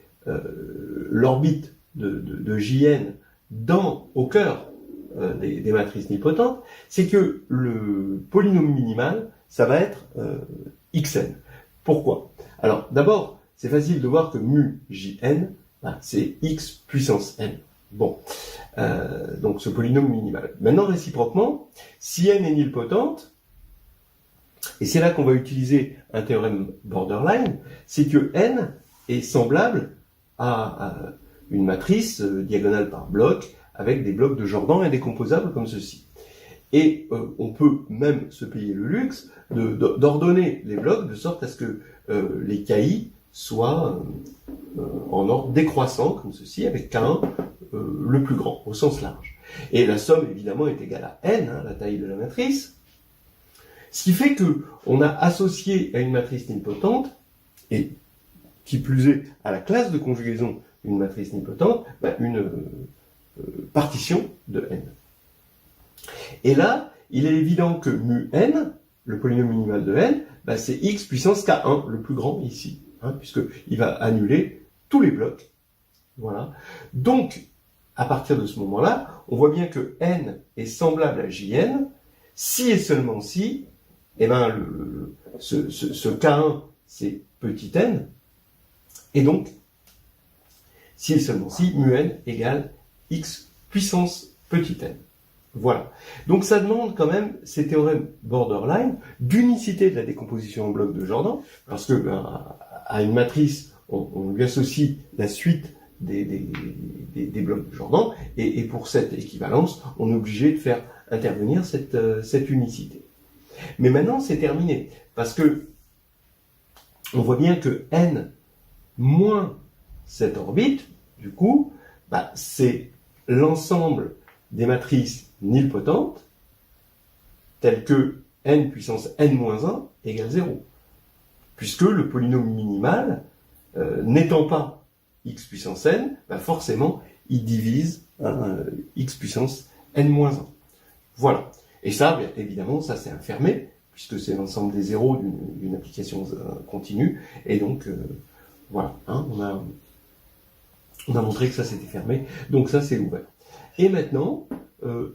l'orbite de JN au cœur des matrices nilpotentes, c'est que le polynôme minimal, ça va être xn. Pourquoi? Alors, d'abord, c'est facile de voir que mu jn, c'est x puissance n. Bon, donc ce polynôme minimal. Maintenant, réciproquement, si n est nilpotente, Et c'est là qu'on va utiliser un théorème borderline, c'est que n est semblable à une matrice diagonale par bloc, avec des blocs de Jordan indécomposables comme ceci. Et on peut même se payer le luxe d'ordonner les blocs de sorte à ce que les KI soient en ordre décroissant, comme ceci, avec K1 le plus grand, au sens large. Et la somme, évidemment, est égale à n, la taille de la matrice. Ce qui fait qu'on a associé à une matrice nilpotente, et qui plus est à la classe de conjugaison d'une matrice nilpotente, une partition de n. Et là, il est évident que mu n, le polynôme minimal de n, c'est x puissance k1, le plus grand ici, puisqu'il va annuler tous les blocs. Voilà. Donc, à partir de ce moment-là, on voit bien que n est semblable à jn, si et seulement si, ce k1, c'est petit n, et donc, si et seulement si, mu n égale x puissance petit n. Voilà. Donc ça demande quand même ces théorèmes borderline d'unicité de la décomposition en blocs de Jordan, parce que à une matrice, on lui associe la suite des blocs de Jordan, et pour cette équivalence, on est obligé de faire intervenir cette unicité. Mais maintenant, c'est terminé, parce que on voit bien que n moins cette orbite, du coup, c'est l'ensemble des matrices nilpotentes, telles que n puissance n-1 égale 0. Puisque le polynôme minimal, n'étant pas x puissance n, forcément, il divise x puissance n-1. Voilà. Et ça, bien évidemment, ça c'est un fermé, puisque c'est l'ensemble des zéros d'une application continue. Et donc, voilà, on a montré que ça c'était fermé, donc ça c'est ouvert. Et maintenant,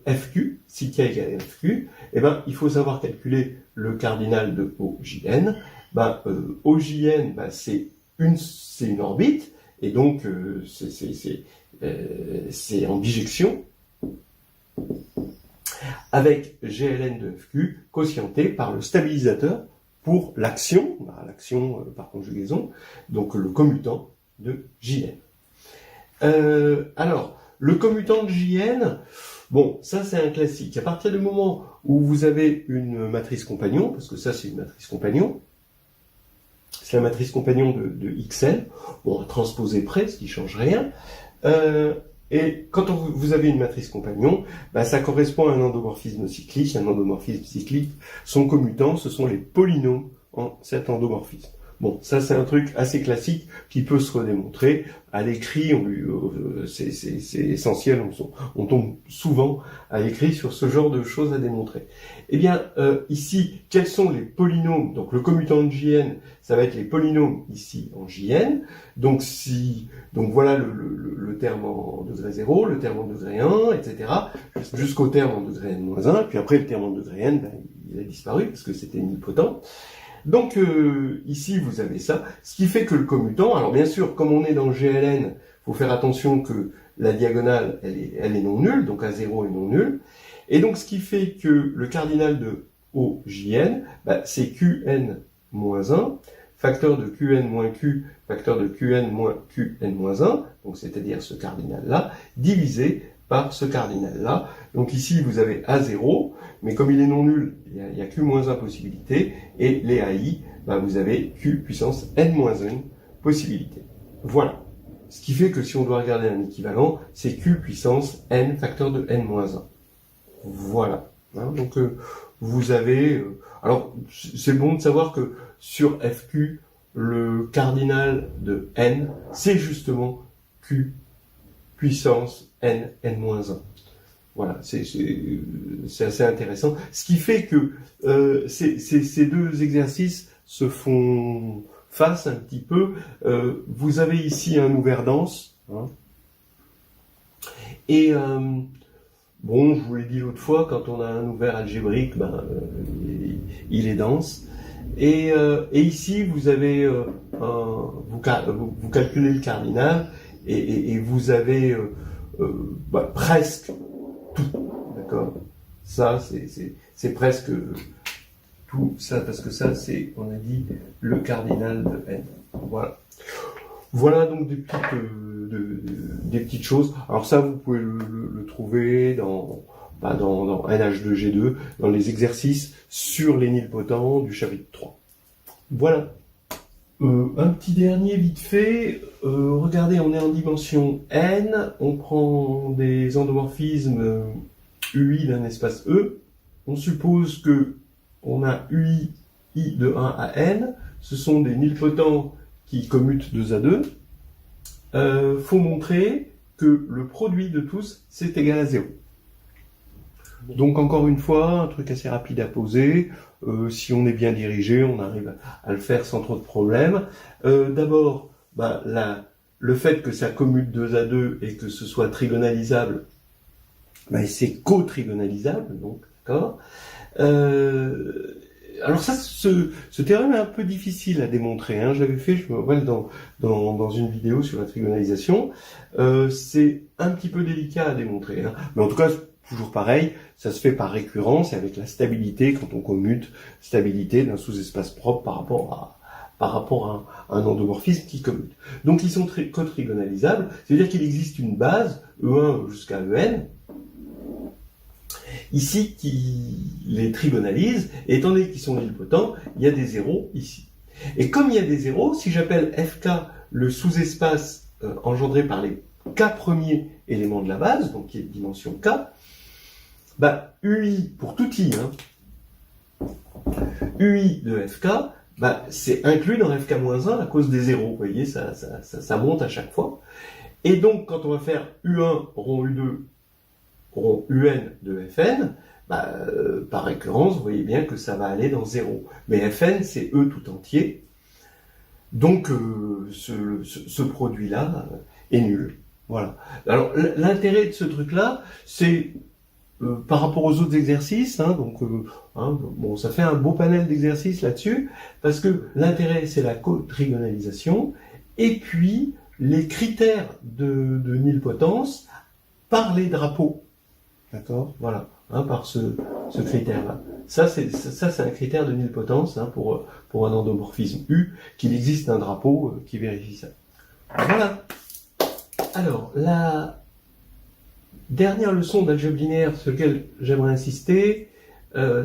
FQ, si k égale FQ, il faut savoir calculer le cardinal de OJN. OJN, c'est une orbite, et donc c'est en bijection, avec GLN de FQ quotienté par le stabilisateur pour l'action, l'action par conjugaison, donc le commutant de JN. Alors, le commutant de JN, bon, ça c'est un classique. À partir du moment où vous avez une matrice compagnon, parce que ça c'est une matrice compagnon, c'est la matrice compagnon de XL, bon, à transposer près, ce qui ne change rien, et quand vous avez une matrice compagnon, ça correspond à un endomorphisme cyclique. Un endomorphisme cyclique, son commutant, ce sont les polynômes en cet endomorphisme. Bon, ça c'est un truc assez classique qui peut se redémontrer. À l'écrit, c'est essentiel, on tombe souvent à l'écrit sur ce genre de choses à démontrer. Eh bien, ici, quels sont les polynômes? Donc le commutant de Jn, ça va être les polynômes ici en Jn. Donc voilà le terme en degré 0, le terme en degré 1, etc. Jusqu'au terme en degré n-1, puis après le terme en degré n, il a disparu parce que c'était nilpotent. Donc ici vous avez ça, ce qui fait que le commutant, alors bien sûr comme on est dans GLN, il faut faire attention que la diagonale elle est non nulle, donc A0 est non nulle, et donc ce qui fait que le cardinal de OJN, c'est Qn-1, facteur de Qn moins Q, facteur de Qn moins Qn-1, donc c'est-à-dire ce cardinal-là, divisé par ce cardinal-là. Donc ici, vous avez A0, mais comme il est non nul, il y a Q-1 possibilité, et les AI, vous avez Q puissance N-1 possibilité. Voilà. Ce qui fait que si on doit regarder un équivalent, c'est Q puissance N facteur de N-1. Voilà. Donc vous avez... alors, c'est bon de savoir que sur FQ, le cardinal de N, c'est justement Q puissance N, N-1. Voilà, c'est assez intéressant. Ce qui fait que ces deux exercices se font face un petit peu. Vous avez ici un ouvert dense. Et bon, je vous l'ai dit l'autre fois, quand on a un ouvert algébrique, il est dense. Et ici, vous avez vous calculez le cardinal et vous avez presque tout, d'accord. Ça, c'est presque tout ça, parce que ça, c'est, on a dit, le cardinal de n. Voilà. Voilà donc des petites choses. Alors ça, vous pouvez le trouver dans NH2G2, dans les exercices sur les nilpotents du chapitre 3. Voilà. Un petit dernier vite fait. Regardez, on est en dimension n, on prend des endomorphismes UI d'un espace E. On suppose que on a UI I de 1 à n. Ce sont des nilpotents qui commutent 2 à 2. Faut montrer que le produit de tous, c'est égal à 0. Donc encore une fois, un truc assez rapide à poser. Si on est bien dirigé, on arrive à le faire sans trop de problèmes. D'abord, le fait que ça commute 2 à 2 et que ce soit trigonalisable, c'est cotrigonalisable, donc, d'accord. Alors ça, ce théorème est un peu difficile à démontrer. Hein. Je l'avais fait, je me rappelle, dans une vidéo sur la trigonalisation. C'est un petit peu délicat à démontrer. Hein. Mais en tout cas, toujours pareil, ça se fait par récurrence et avec la stabilité, quand on commute, stabilité d'un sous-espace propre par rapport à un endomorphisme qui commute. Donc ils sont cotrigonalisables, c'est-à-dire qu'il existe une base, E1 jusqu'à En, ici qui les trigonalise, et étant donné qu'ils sont nilpotents, il y a des zéros ici. Et comme il y a des zéros, si j'appelle Fk le sous-espace engendré par les k premiers éléments de la base, donc qui est de dimension k, UI pour tout I, UI de Fk, c'est inclus dans Fk-1 à cause des zéros. Vous voyez, ça monte à chaque fois. Et donc, quand on va faire U1 rond U2 rond UN de Fn, par récurrence, vous voyez bien que ça va aller dans 0. Mais Fn, c'est E tout entier. Donc, ce produit-là est nul. Voilà. Alors, l'intérêt de ce truc-là, c'est par rapport aux autres exercices, ça fait un beau panel d'exercices là-dessus, parce que l'intérêt, c'est la cotrigonalisation, et puis les critères de nilpotence par les drapeaux. D'accord, voilà, par ce critère-là. Ça, c'est un critère de nilpotence pour un endomorphisme U, qu'il existe un drapeau qui vérifie ça. Voilà. Alors, la dernière leçon d'algèbre linéaire sur laquelle j'aimerais insister,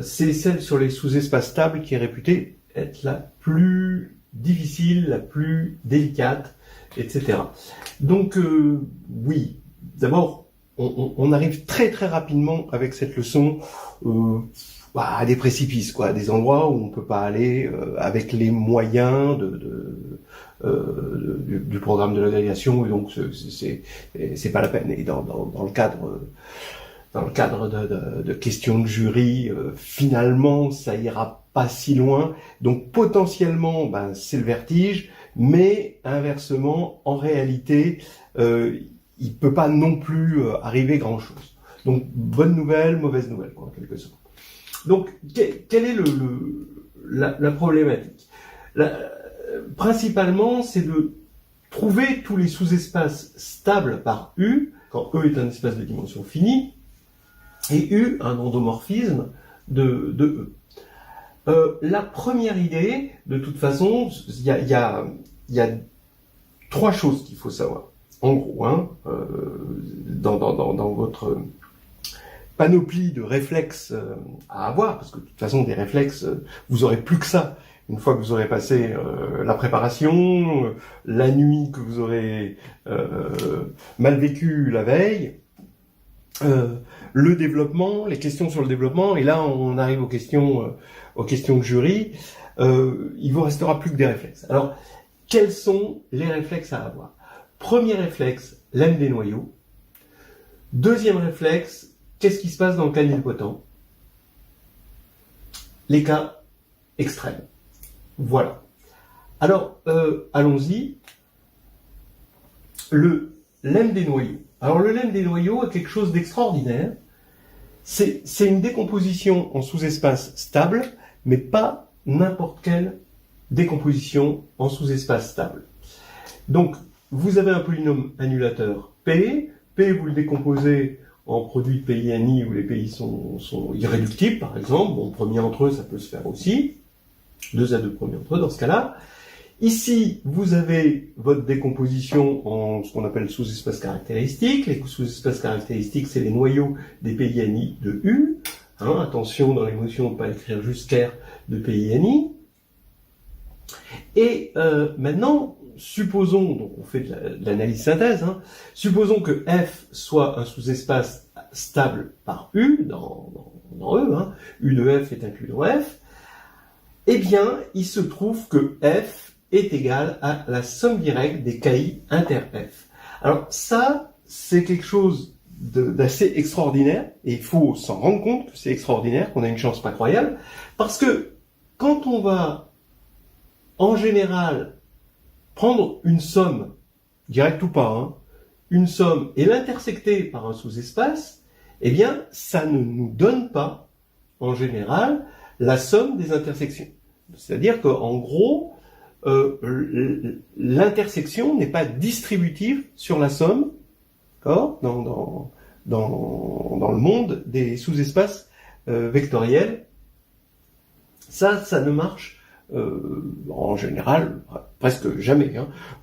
c'est celle sur les sous-espaces stables qui est réputée être la plus difficile, la plus délicate, etc. Donc, oui, d'abord, on arrive très très rapidement avec cette leçon à des précipices, à des endroits où on peut pas aller avec les moyens du programme de l'agrégation, et donc c'est pas la peine. Et dans le cadre de questions de jury, finalement ça ira pas si loin. Donc potentiellement, c'est le vertige, mais inversement, en réalité, il peut pas non plus arriver grand-chose. Donc, bonne nouvelle, mauvaise nouvelle, en quelque sorte. Donc, quelle est la problématique? Principalement, c'est de trouver tous les sous-espaces stables par U, quand E est un espace de dimension finie, et U, un endomorphisme de E. La première idée, de toute façon, il y a trois choses qu'il faut savoir. En gros, dans votre panoplie de réflexes à avoir, parce que de toute façon, des réflexes, vous aurez plus que ça. Une fois que vous aurez passé la préparation, la nuit que vous aurez mal vécu la veille, le développement, les questions sur le développement, et là on arrive aux questions de jury, il vous restera plus que des réflexes. Alors, quels sont les réflexes à avoir? Premier réflexe, lemme des noyaux. Deuxième réflexe, qu'est-ce qui se passe dans le cas nilpotent? Les cas extrêmes. Voilà. Alors, allons-y. Le lemme des noyaux. Alors, le lemme des noyaux a quelque chose d'extraordinaire. C'est une décomposition en sous-espace stable, mais pas n'importe quelle décomposition en sous-espace stable. Donc, vous avez un polynôme annulateur P. P, vous le décomposez en produits de PINI où les pays sont irréductibles, par exemple. Bon, premier entre eux, ça peut se faire aussi. 2 à 2 premiers entre eux dans ce cas-là. Ici, vous avez votre décomposition en ce qu'on appelle sous-espaces caractéristiques. Les sous-espaces caractéristiques, c'est les noyaux des PINI de U. Attention dans l'émotion de ne pas écrire juste ker de PINI. Et maintenant, supposons, donc on fait de l'analyse synthèse, supposons que F soit un sous-espace stable par U dans E, U de F est inclus dans F, eh bien, il se trouve que F est égal à la somme directe des KI inter F. Alors ça, c'est quelque chose d'assez extraordinaire, et il faut s'en rendre compte que c'est extraordinaire, qu'on a une chance pas croyable, parce que quand on va, en général, prendre une somme, directe ou pas, une somme, et l'intersecter par un sous-espace, eh bien, ça ne nous donne pas, en général, la somme des intersections. C'est-à-dire qu'en gros, l'intersection n'est pas distributive sur la somme, d'accord, dans le monde des sous-espaces vectoriels. Ça ne marche en général presque jamais.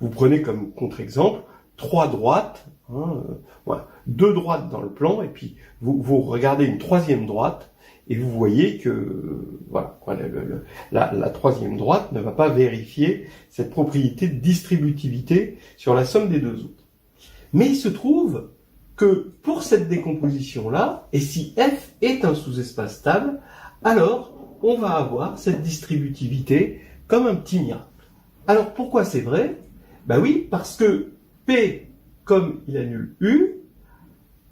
Vous prenez comme contre-exemple 3 droites, 2 droites dans le plan, et puis vous regardez une 3e droite, et vous voyez que voilà, la 3e droite ne va pas vérifier cette propriété de distributivité sur la somme des 2 autres. Mais il se trouve que pour cette décomposition-là, et si F est un sous-espace stable, alors on va avoir cette distributivité comme un petit miracle. Alors pourquoi c'est vrai? Ben oui, parce que P, comme il annule U,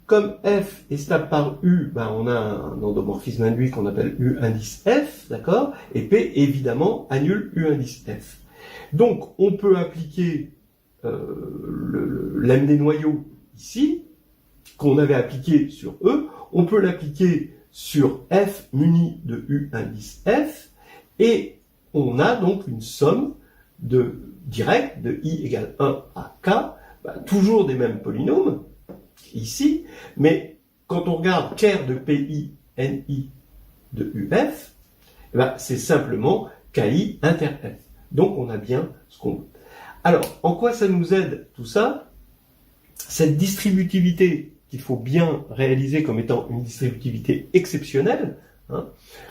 comme F est stable par U, ben on a un endomorphisme induit qu'on appelle U indice F, d'accord? Et P, évidemment, annule U indice F. Donc, on peut appliquer l'M des noyaux ici, qu'on avait appliqué sur E, on peut l'appliquer sur F muni de U indice F, et on a donc une somme directe de I égale 1 à K, ben, toujours des mêmes polynômes, ici, mais quand on regarde ker de PI NI de UF, eh ben, c'est simplement KI inter F. Donc on a bien ce qu'on veut. Alors, en quoi ça nous aide tout ça? Cette distributivité qu'il faut bien réaliser comme étant une distributivité exceptionnelle,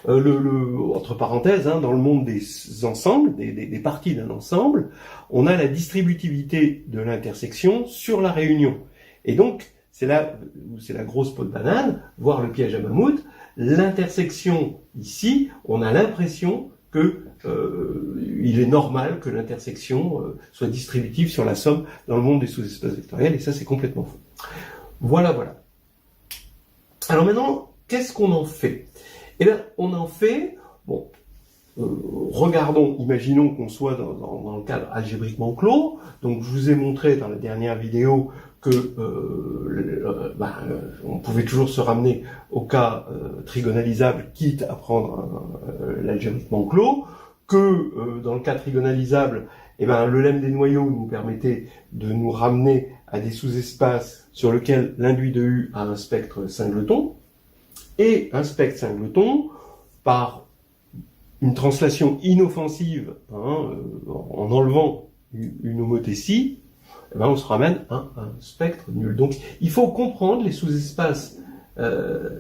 entre parenthèses, dans le monde des ensembles, des parties d'un ensemble, on a la distributivité de l'intersection sur la réunion. Et donc, c'est là où c'est la grosse peau de banane, voire le piège à mammouth. L'intersection ici, on a l'impression que il est normal que l'intersection soit distributive sur la somme dans le monde des sous-espaces vectoriels, et ça c'est complètement faux. Voilà. Alors maintenant, qu'est-ce qu'on en fait? Eh bien, on en fait, regardons, imaginons qu'on soit dans le cadre algébriquement clos. Donc je vous ai montré dans la dernière vidéo que on pouvait toujours se ramener au cas trigonalisable, quitte à prendre l'algébriquement clos, que dans le cas trigonalisable, le lemme des noyaux nous permettait de nous ramener à des sous-espaces sur lesquels l'induit de U a un spectre singleton, et un spectre singleton, par une translation inoffensive, en enlevant une homothétie, on se ramène à un spectre nul. Donc il faut comprendre les sous-espaces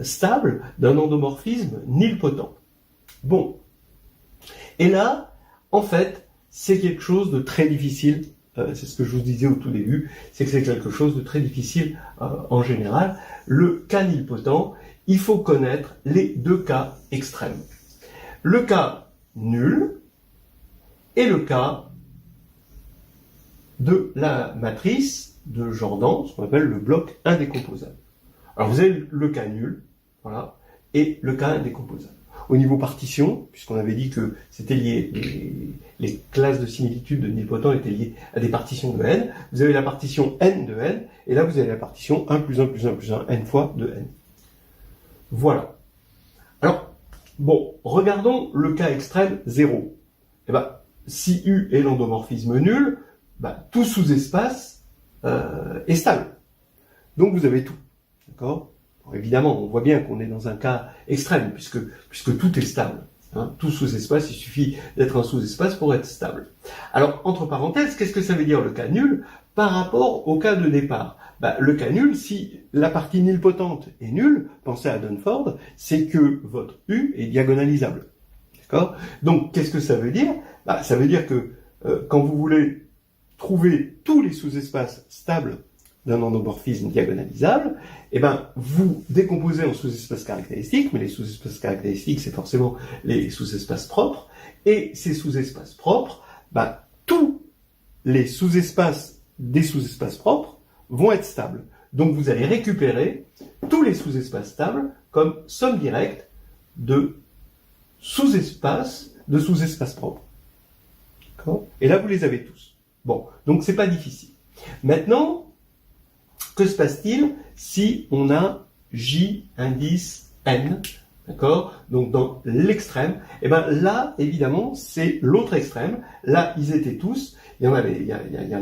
stables d'un endomorphisme nilpotent. Bon. Et là, en fait, c'est quelque chose de très difficile. C'est ce que je vous disais au tout début, c'est que c'est quelque chose de très difficile en général. Le cas nilpotent, il faut connaître les 2 cas extrêmes. Le cas nul et le cas de la matrice de Jordan, ce qu'on appelle le bloc indécomposable. Alors vous avez le cas nul, voilà, et le cas indécomposable. Au niveau partition, puisqu'on avait dit que c'était lié, les classes de similitude de nilpotent étaient liées à des partitions de n, vous avez la partition n de n, et là vous avez la partition 1 plus 1 plus 1 plus 1, n fois de n. Voilà. Alors, regardons le cas extrême 0. Si U est l'endomorphisme nul, tout sous-espace est stable. Donc vous avez tout. D'accord ? Alors, évidemment, on voit bien qu'on est dans un cas extrême, puisque tout est stable. Hein. Tout sous-espace, il suffit d'être un sous-espace pour être stable. Alors, entre parenthèses, qu'est-ce que ça veut dire le cas nul par rapport au cas de départ? Le cas nul, si la partie nilpotente est nulle, pensez à Dunford, c'est que votre U est diagonalisable. D'accord? Donc, qu'est-ce que ça veut dire? Ça veut dire que quand vous voulez trouver tous les sous-espaces stables d'un endomorphisme diagonalisable, vous décomposez en sous-espaces caractéristiques, mais les sous-espaces caractéristiques, c'est forcément les sous-espaces propres, et ces sous-espaces propres, tous les sous-espaces des sous-espaces propres vont être stables. Donc vous allez récupérer tous les sous-espaces stables comme somme directe de sous-espaces propres. D'accord ? Et là, vous les avez tous. Bon, donc c'est pas difficile. Maintenant, que se passe-t-il si on a J indice N, d'accord? Donc dans l'extrême, là, évidemment, c'est l'autre extrême. Là, ils étaient tous. Il y en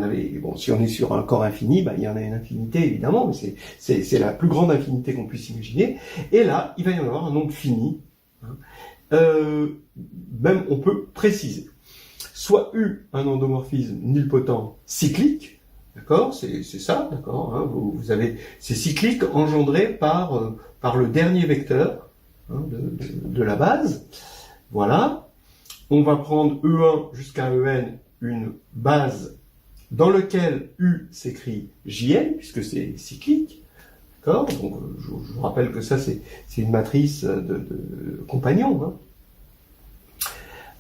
avait, bon, si on est sur un corps infini, il y en a une infinité, évidemment, mais c'est la plus grande infinité qu'on puisse imaginer. Et là, il va y en avoir un nombre fini. Même, on peut préciser. Soit U, un endomorphisme nilpotent cyclique, d'accord, c'est ça, d'accord, hein, vous avez, c'est cyclique engendré par le dernier vecteur de la base. Voilà. On va prendre E1 jusqu'à En, une base dans laquelle U s'écrit Jn, puisque c'est cyclique. D'accord. Donc, je vous rappelle que ça, c'est une matrice de compagnons.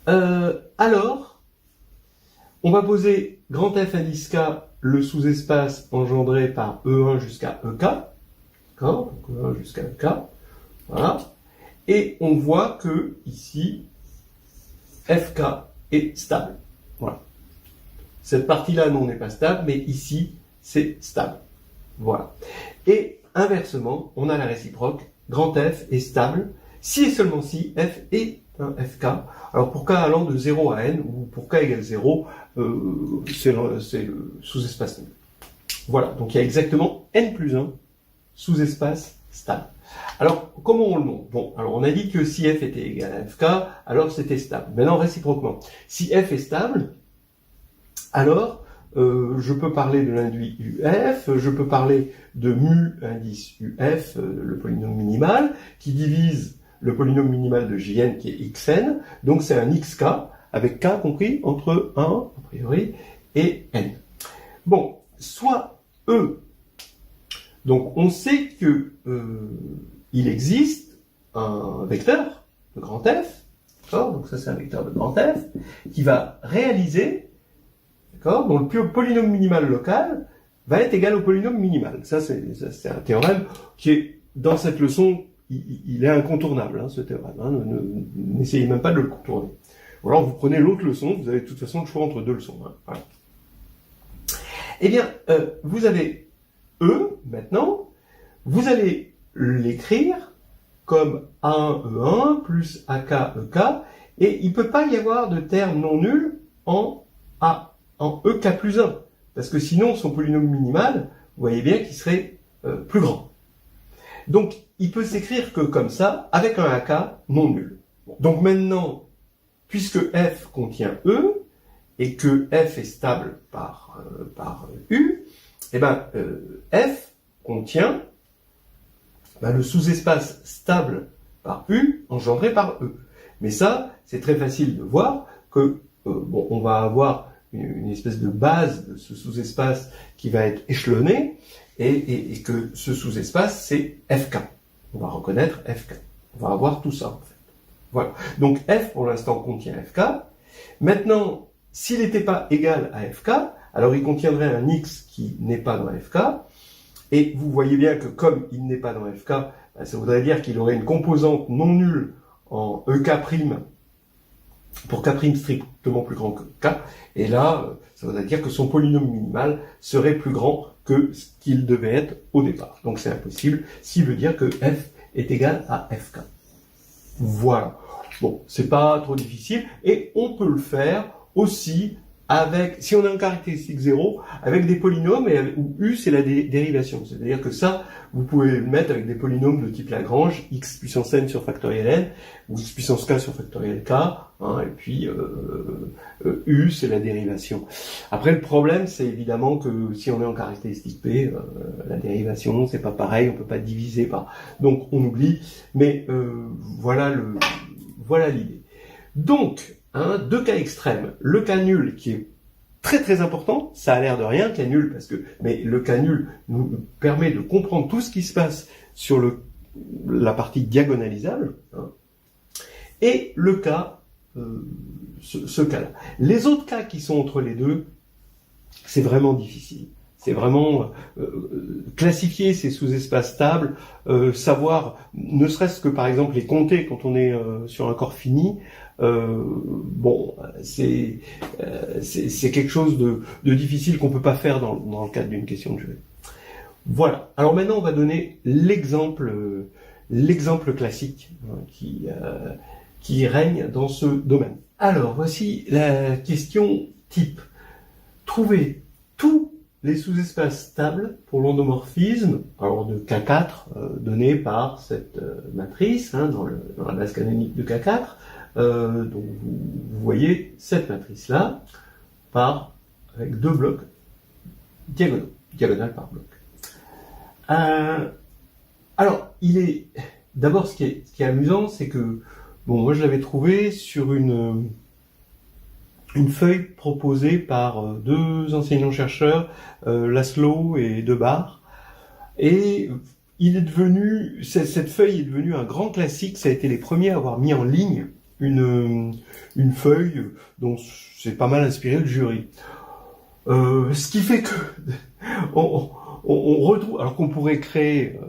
Hein. Alors, on va poser grand F indice K, le sous-espace engendré par E1 jusqu'à EK. D'accord. Donc, E1 jusqu'à EK. Voilà. Et on voit que, ici, FK est stable. Voilà. Cette partie-là, non, n'est pas stable, mais ici, c'est stable. Voilà. Et inversement, on a la réciproque. Grand F est stable si et seulement si F est un FK. Alors pour K allant de 0 à N, ou pour K égale 0, c'est le sous-espace nul. Voilà, donc il y a exactement N plus 1 sous-espace stable. Alors, comment on le montre? Bon, alors on a dit que si F était égal à FK, alors c'était stable. Maintenant, réciproquement, si F est stable, alors je peux parler de l'induit UF, je peux parler de mu indice UF, le polynôme minimal, qui divise le polynôme minimal de Jn qui est xn, donc c'est un xk, avec k compris entre 1, a priori, et n. Bon, soit E. Donc on sait que il existe un vecteur de grand F, d'accord, donc ça c'est un vecteur de grand F, qui va réaliser, d'accord, dont le polynôme minimal local va être égal au polynôme minimal. Ça c'est un théorème qui est, dans cette leçon, il est incontournable, hein, ce théorème. Hein, n'essayez même pas de le contourner. Ou alors vous prenez l'autre leçon, vous avez de toute façon le choix entre deux leçons. Hein, voilà. Eh bien, vous avez E, maintenant, vous allez l'écrire comme A1E1 plus AK-EK, et il ne peut pas y avoir de terme non nul en EK plus 1, parce que sinon son polynôme minimal, vous voyez bien qu'il serait plus grand. Donc, il peut s'écrire que comme ça, avec un AK non nul. Donc maintenant, puisque F contient E, et que F est stable par U, F contient le sous-espace stable par U engendré par E. Mais ça, c'est très facile de voir que on va avoir une espèce de base de ce sous-espace qui va être échelonné, et que ce sous-espace, c'est FK. On va reconnaître FK. On va avoir tout ça, en fait. Voilà. Donc F, pour l'instant, contient FK. Maintenant, s'il n'était pas égal à FK, alors il contiendrait un X qui n'est pas dans FK. Et vous voyez bien que comme il n'est pas dans FK, ça voudrait dire qu'il aurait une composante non nulle en EK', pour K' strictement plus grand que K. Et là, ça voudrait dire que son polynôme minimal serait plus grand que ce qu'il devait être au départ. Donc c'est impossible, s'il veut dire que F est égal à FK. Voilà. Bon, c'est pas trop difficile, et on peut le faire aussi avec, si on a une caractéristique 0, avec des polynômes, où U c'est la dérivation. C'est-à-dire que ça, vous pouvez le mettre avec des polynômes de type Lagrange, x puissance n sur factoriel n, ou x puissance k sur factoriel k, hein, et puis U c'est la dérivation. Après le problème c'est évidemment que si on est en caractéristique P, la dérivation c'est pas pareil, on peut pas diviser par... Donc on oublie, mais voilà l'idée. Donc, deux cas extrêmes. Le cas nul qui est très très important, ça a l'air de rien, cas nul, mais le cas nul nous permet de comprendre tout ce qui se passe sur la partie diagonalisable, hein, et le cas, ce cas-là. Les autres cas qui sont entre les deux, c'est vraiment difficile. C'est vraiment classifier ces sous-espaces stables, savoir, ne serait-ce que par exemple les compter quand on est sur un corps fini. Bon, c'est quelque chose de difficile qu'on peut pas faire dans le cadre d'une question de jeu. Voilà. Alors maintenant, on va donner l'exemple classique, hein, qui règne dans ce domaine. Alors, voici la question type. Trouver tous les sous-espaces stables pour l'endomorphisme, alors de K4, donné par cette matrice, hein, dans la base canonique de K4. Donc vous voyez cette matrice-là, avec deux blocs diagonaux, diagonale par bloc. Alors, d'abord, ce qui est amusant, c'est que, bon, moi je l'avais trouvé sur une feuille proposée par deux enseignants-chercheurs, Laszlo et Debar, et cette feuille est devenue un grand classique. Ça a été les premiers à avoir mis en ligne une feuille dont c'est pas mal inspiré le jury. Ce qui fait que on retrouve, alors qu'on pourrait créer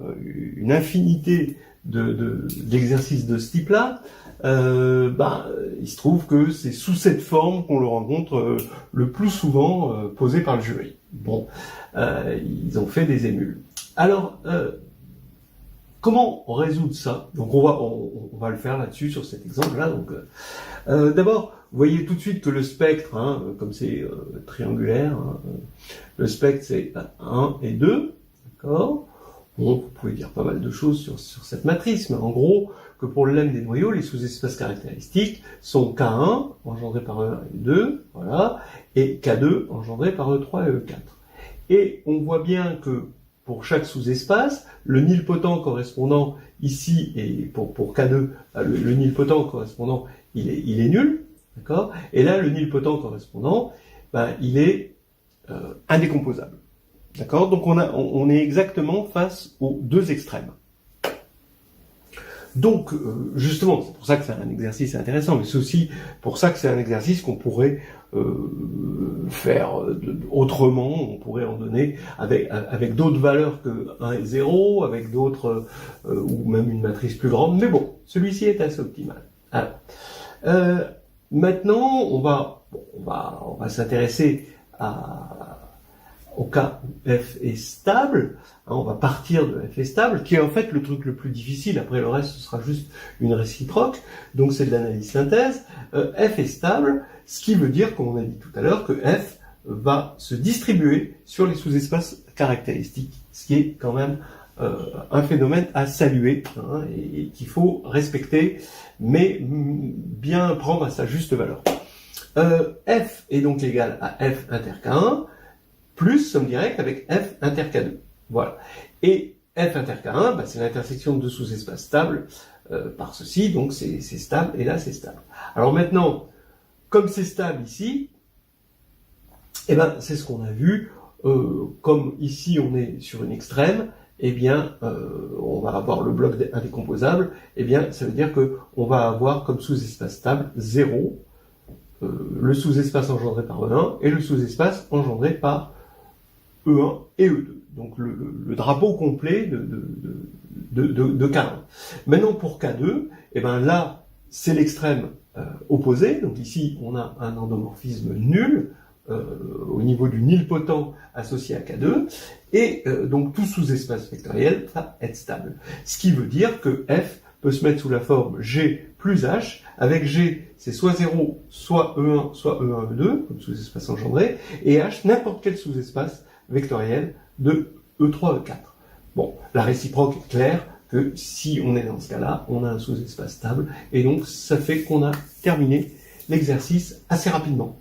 une infinité d'exercices de ce type-là, il se trouve que c'est sous cette forme qu'on le rencontre le plus souvent posé par le jury. Bon, ils ont fait des émules. Alors, comment résoudre ça? Donc on va le faire là-dessus, sur cet exemple-là. Donc, d'abord, vous voyez tout de suite que le spectre, hein, comme c'est triangulaire, hein, le spectre c'est 1 et 2, d'accord? Bon, vous pouvez dire pas mal de choses sur cette matrice, mais en gros, que pour le lemme des noyaux, les sous-espaces caractéristiques sont K1, engendré par E1 et E2, voilà, et K2, engendré par E3 et E4. Et on voit bien que pour chaque sous-espace, le nilpotent correspondant ici, et pour K2, le nilpotent correspondant, il est nul, d'accord? Et là, le nilpotent correspondant, il est indécomposable. D'accord? Donc on est exactement face aux deux extrêmes. Donc, justement, c'est pour ça que c'est un exercice intéressant, mais c'est aussi pour ça que c'est un exercice qu'on pourrait faire autrement, on pourrait en donner avec d'autres valeurs que 1 et 0, avec d'autres, ou même une matrice plus grande, mais bon, celui-ci est assez optimal. Alors, maintenant, on va s'intéresser au cas où f est stable, hein, on va partir de f est stable, qui est en fait le truc le plus difficile, après le reste ce sera juste une réciproque, donc c'est de l'analyse synthèse. F est stable, ce qui veut dire, comme on a dit tout à l'heure, que f va se distribuer sur les sous-espaces caractéristiques, ce qui est quand même un phénomène à saluer, hein, et qu'il faut respecter, mais bien prendre à sa juste valeur. F est donc égal à f inter K1, plus somme directe avec f inter K2. Voilà. Et f inter K1, c'est l'intersection de deux sous-espaces stables par ceci, donc c'est stable, et là c'est stable. Alors maintenant, comme c'est stable ici, c'est ce qu'on a vu, comme ici on est sur une extrême, on va avoir le bloc indécomposable, ça veut dire que on va avoir comme sous-espace stable 0, le sous-espace engendré par E1 et le sous-espace engendré par E1 et E2. Donc le drapeau complet de K1. Maintenant pour K2, là c'est l'extrême opposé. Donc ici on a un endomorphisme nul au niveau du nilpotent associé à K2, et donc tout sous-espace vectoriel va être stable. Ce qui veut dire que F peut se mettre sous la forme G plus H. Avec G, c'est soit 0, soit E1, soit E1, E2, comme sous-espace engendré, et H, n'importe quel sous-espace vectoriel de E3, E4. Bon, la réciproque est claire que si on est dans ce cas-là, on a un sous-espace stable, et donc ça fait qu'on a terminé l'exercice assez rapidement.